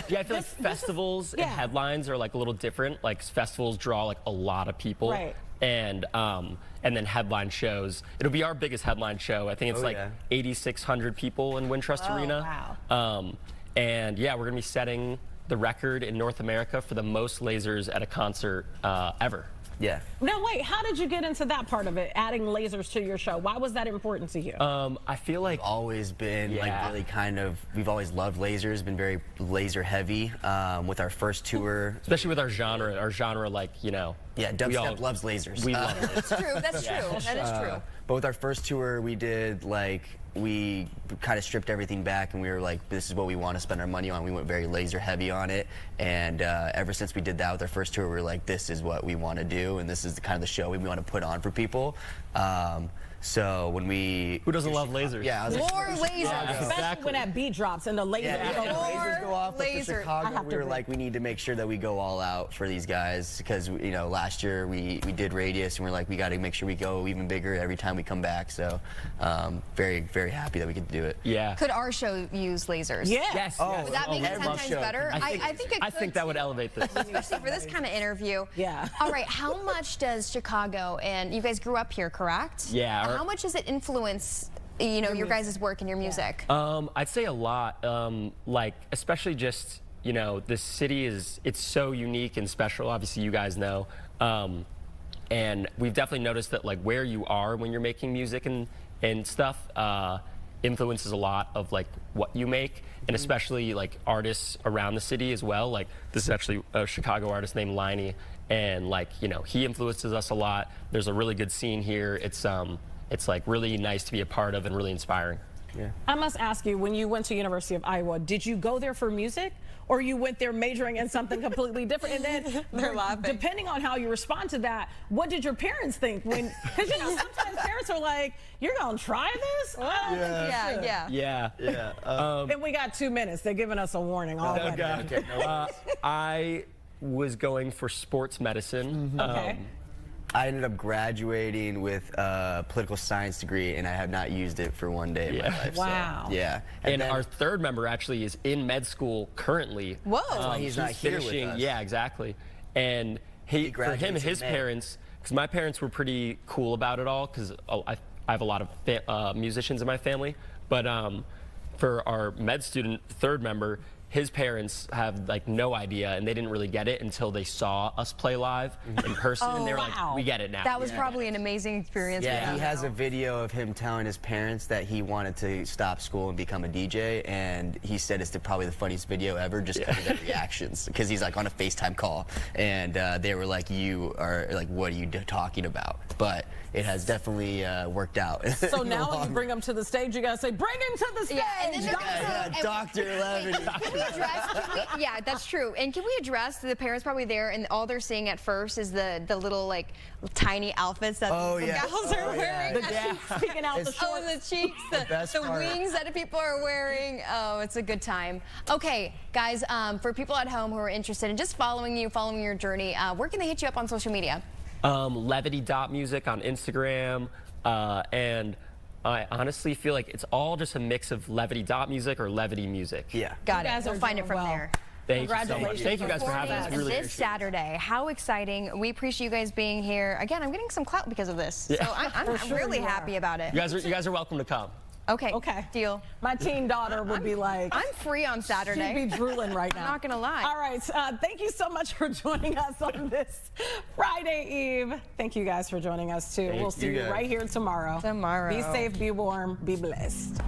yeah, I feel like festivals and headlines are like a little different. Like festivals draw like a lot of people. Right. And then headline shows. It'll be our biggest headline show. I think it's 8,600 people in Wintrust Arena. Wow. And yeah, we're gonna be setting the record in North America for the most lasers at a concert ever. Yeah. Now wait, how did you get into that part of it, adding lasers to your show? Why was that important to you? I feel like we've always been like really we've always loved lasers, been very laser heavy with our first tour. Especially with our genre like, you know. Yeah, dubstep loves lasers. We love it. That's true, that is true. But with our first tour, we did we kind of stripped everything back and we were like, this is what we want to spend our money on. We went very laser heavy on it. And ever since we did that with our first tour, we were like, this is what we want to do. And this is the kind of the show we want to put on for people. So when we... Who doesn't love lasers? Yeah. More lasers. Especially when that beat drops and the lasers lasers go off. But for Chicago, we were like, we need to make sure that we go all out for these guys. Because, you know, last year we did Radius and we're like, we got to make sure we go even bigger every time we come back. So very, very happy that we could do it. Yeah. Could our show use lasers? Yeah. Yes. Would that make it 10 times better? I think that would elevate this. Especially for this kind of interview. Yeah. All right, how much does Chicago, and you guys grew up here, correct? Yeah. How much does it influence, you know, your guys' work and your music? I'd say a lot. Like, especially just, you know, the city it's so unique and special. Obviously, you guys know. And we've definitely noticed that, like, where you are when you're making music and stuff influences a lot of, like, what you make. And especially, like, artists around the city as well. Like, this is actually a Chicago artist named Levity. And, like, you know, he influences us a lot. There's a really good scene here. It's like really nice to be a part of and really inspiring. Yeah. I must ask you, when you went to University of Iowa, did you go there for music, or you went there majoring in something completely different? And then, they're laughing. Depending on how you respond to that, what did your parents think? Because you know, sometimes parents are like, "You're gonna try this?" Yeah. And we got 2 minutes. They're giving us a warning already. Okay. I was going for sports medicine. Okay. I ended up graduating with a political science degree, and I have not used it for one day in my life. Wow. So, yeah. And then, our third member actually is in med school currently. Whoa. That's why he's not here with us. Yeah, exactly. And for him, his parents, because my parents were pretty cool about it all, because I have a lot of musicians in my family. But for our med student, third member, his parents have like no idea, and they didn't really get it until they saw us play live in person, and they were like, "We get it now." That was probably an amazing experience. Yeah, he has a video of him telling his parents that he wanted to stop school and become a DJ, and he said it's probably the funniest video ever, just because of their reactions, because he's like on a FaceTime call, and they were like, "You are like, what are you talking about?" But it has definitely worked out. So now when you bring him to the stage, you gotta say, "Bring him to the stage." Yeah, and then Dr. Levity. Yeah, that's true. And can we address the parents probably there, and all they're seeing at first is the little like tiny outfits that the gals are wearing. Speaking out the shorts. The cheeks, the wings that people are wearing. Oh, it's a good time. Okay, guys, for people at home who are interested in just following your journey, where can they hit you up on social media? Levity.music on Instagram, and I honestly feel like it's all just a mix of Levity.music or Levity music. Yeah. Got it. We'll find it from there. Thank you so much. Thank you guys for having us. Really this Saturday. How exciting. We appreciate you guys being here. Again, I'm getting some clout because of this. Yeah. So I'm really happy about it. You guys are welcome to come. Okay. Deal. My teen daughter would be like, I'm free on Saturday. She'd be drooling right now. I'm not gonna lie. All right. Thank you so much for joining us on this Friday Eve. Thank you guys for joining us too. We'll see you right here tomorrow. Be safe, be warm, be blessed.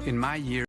in my year.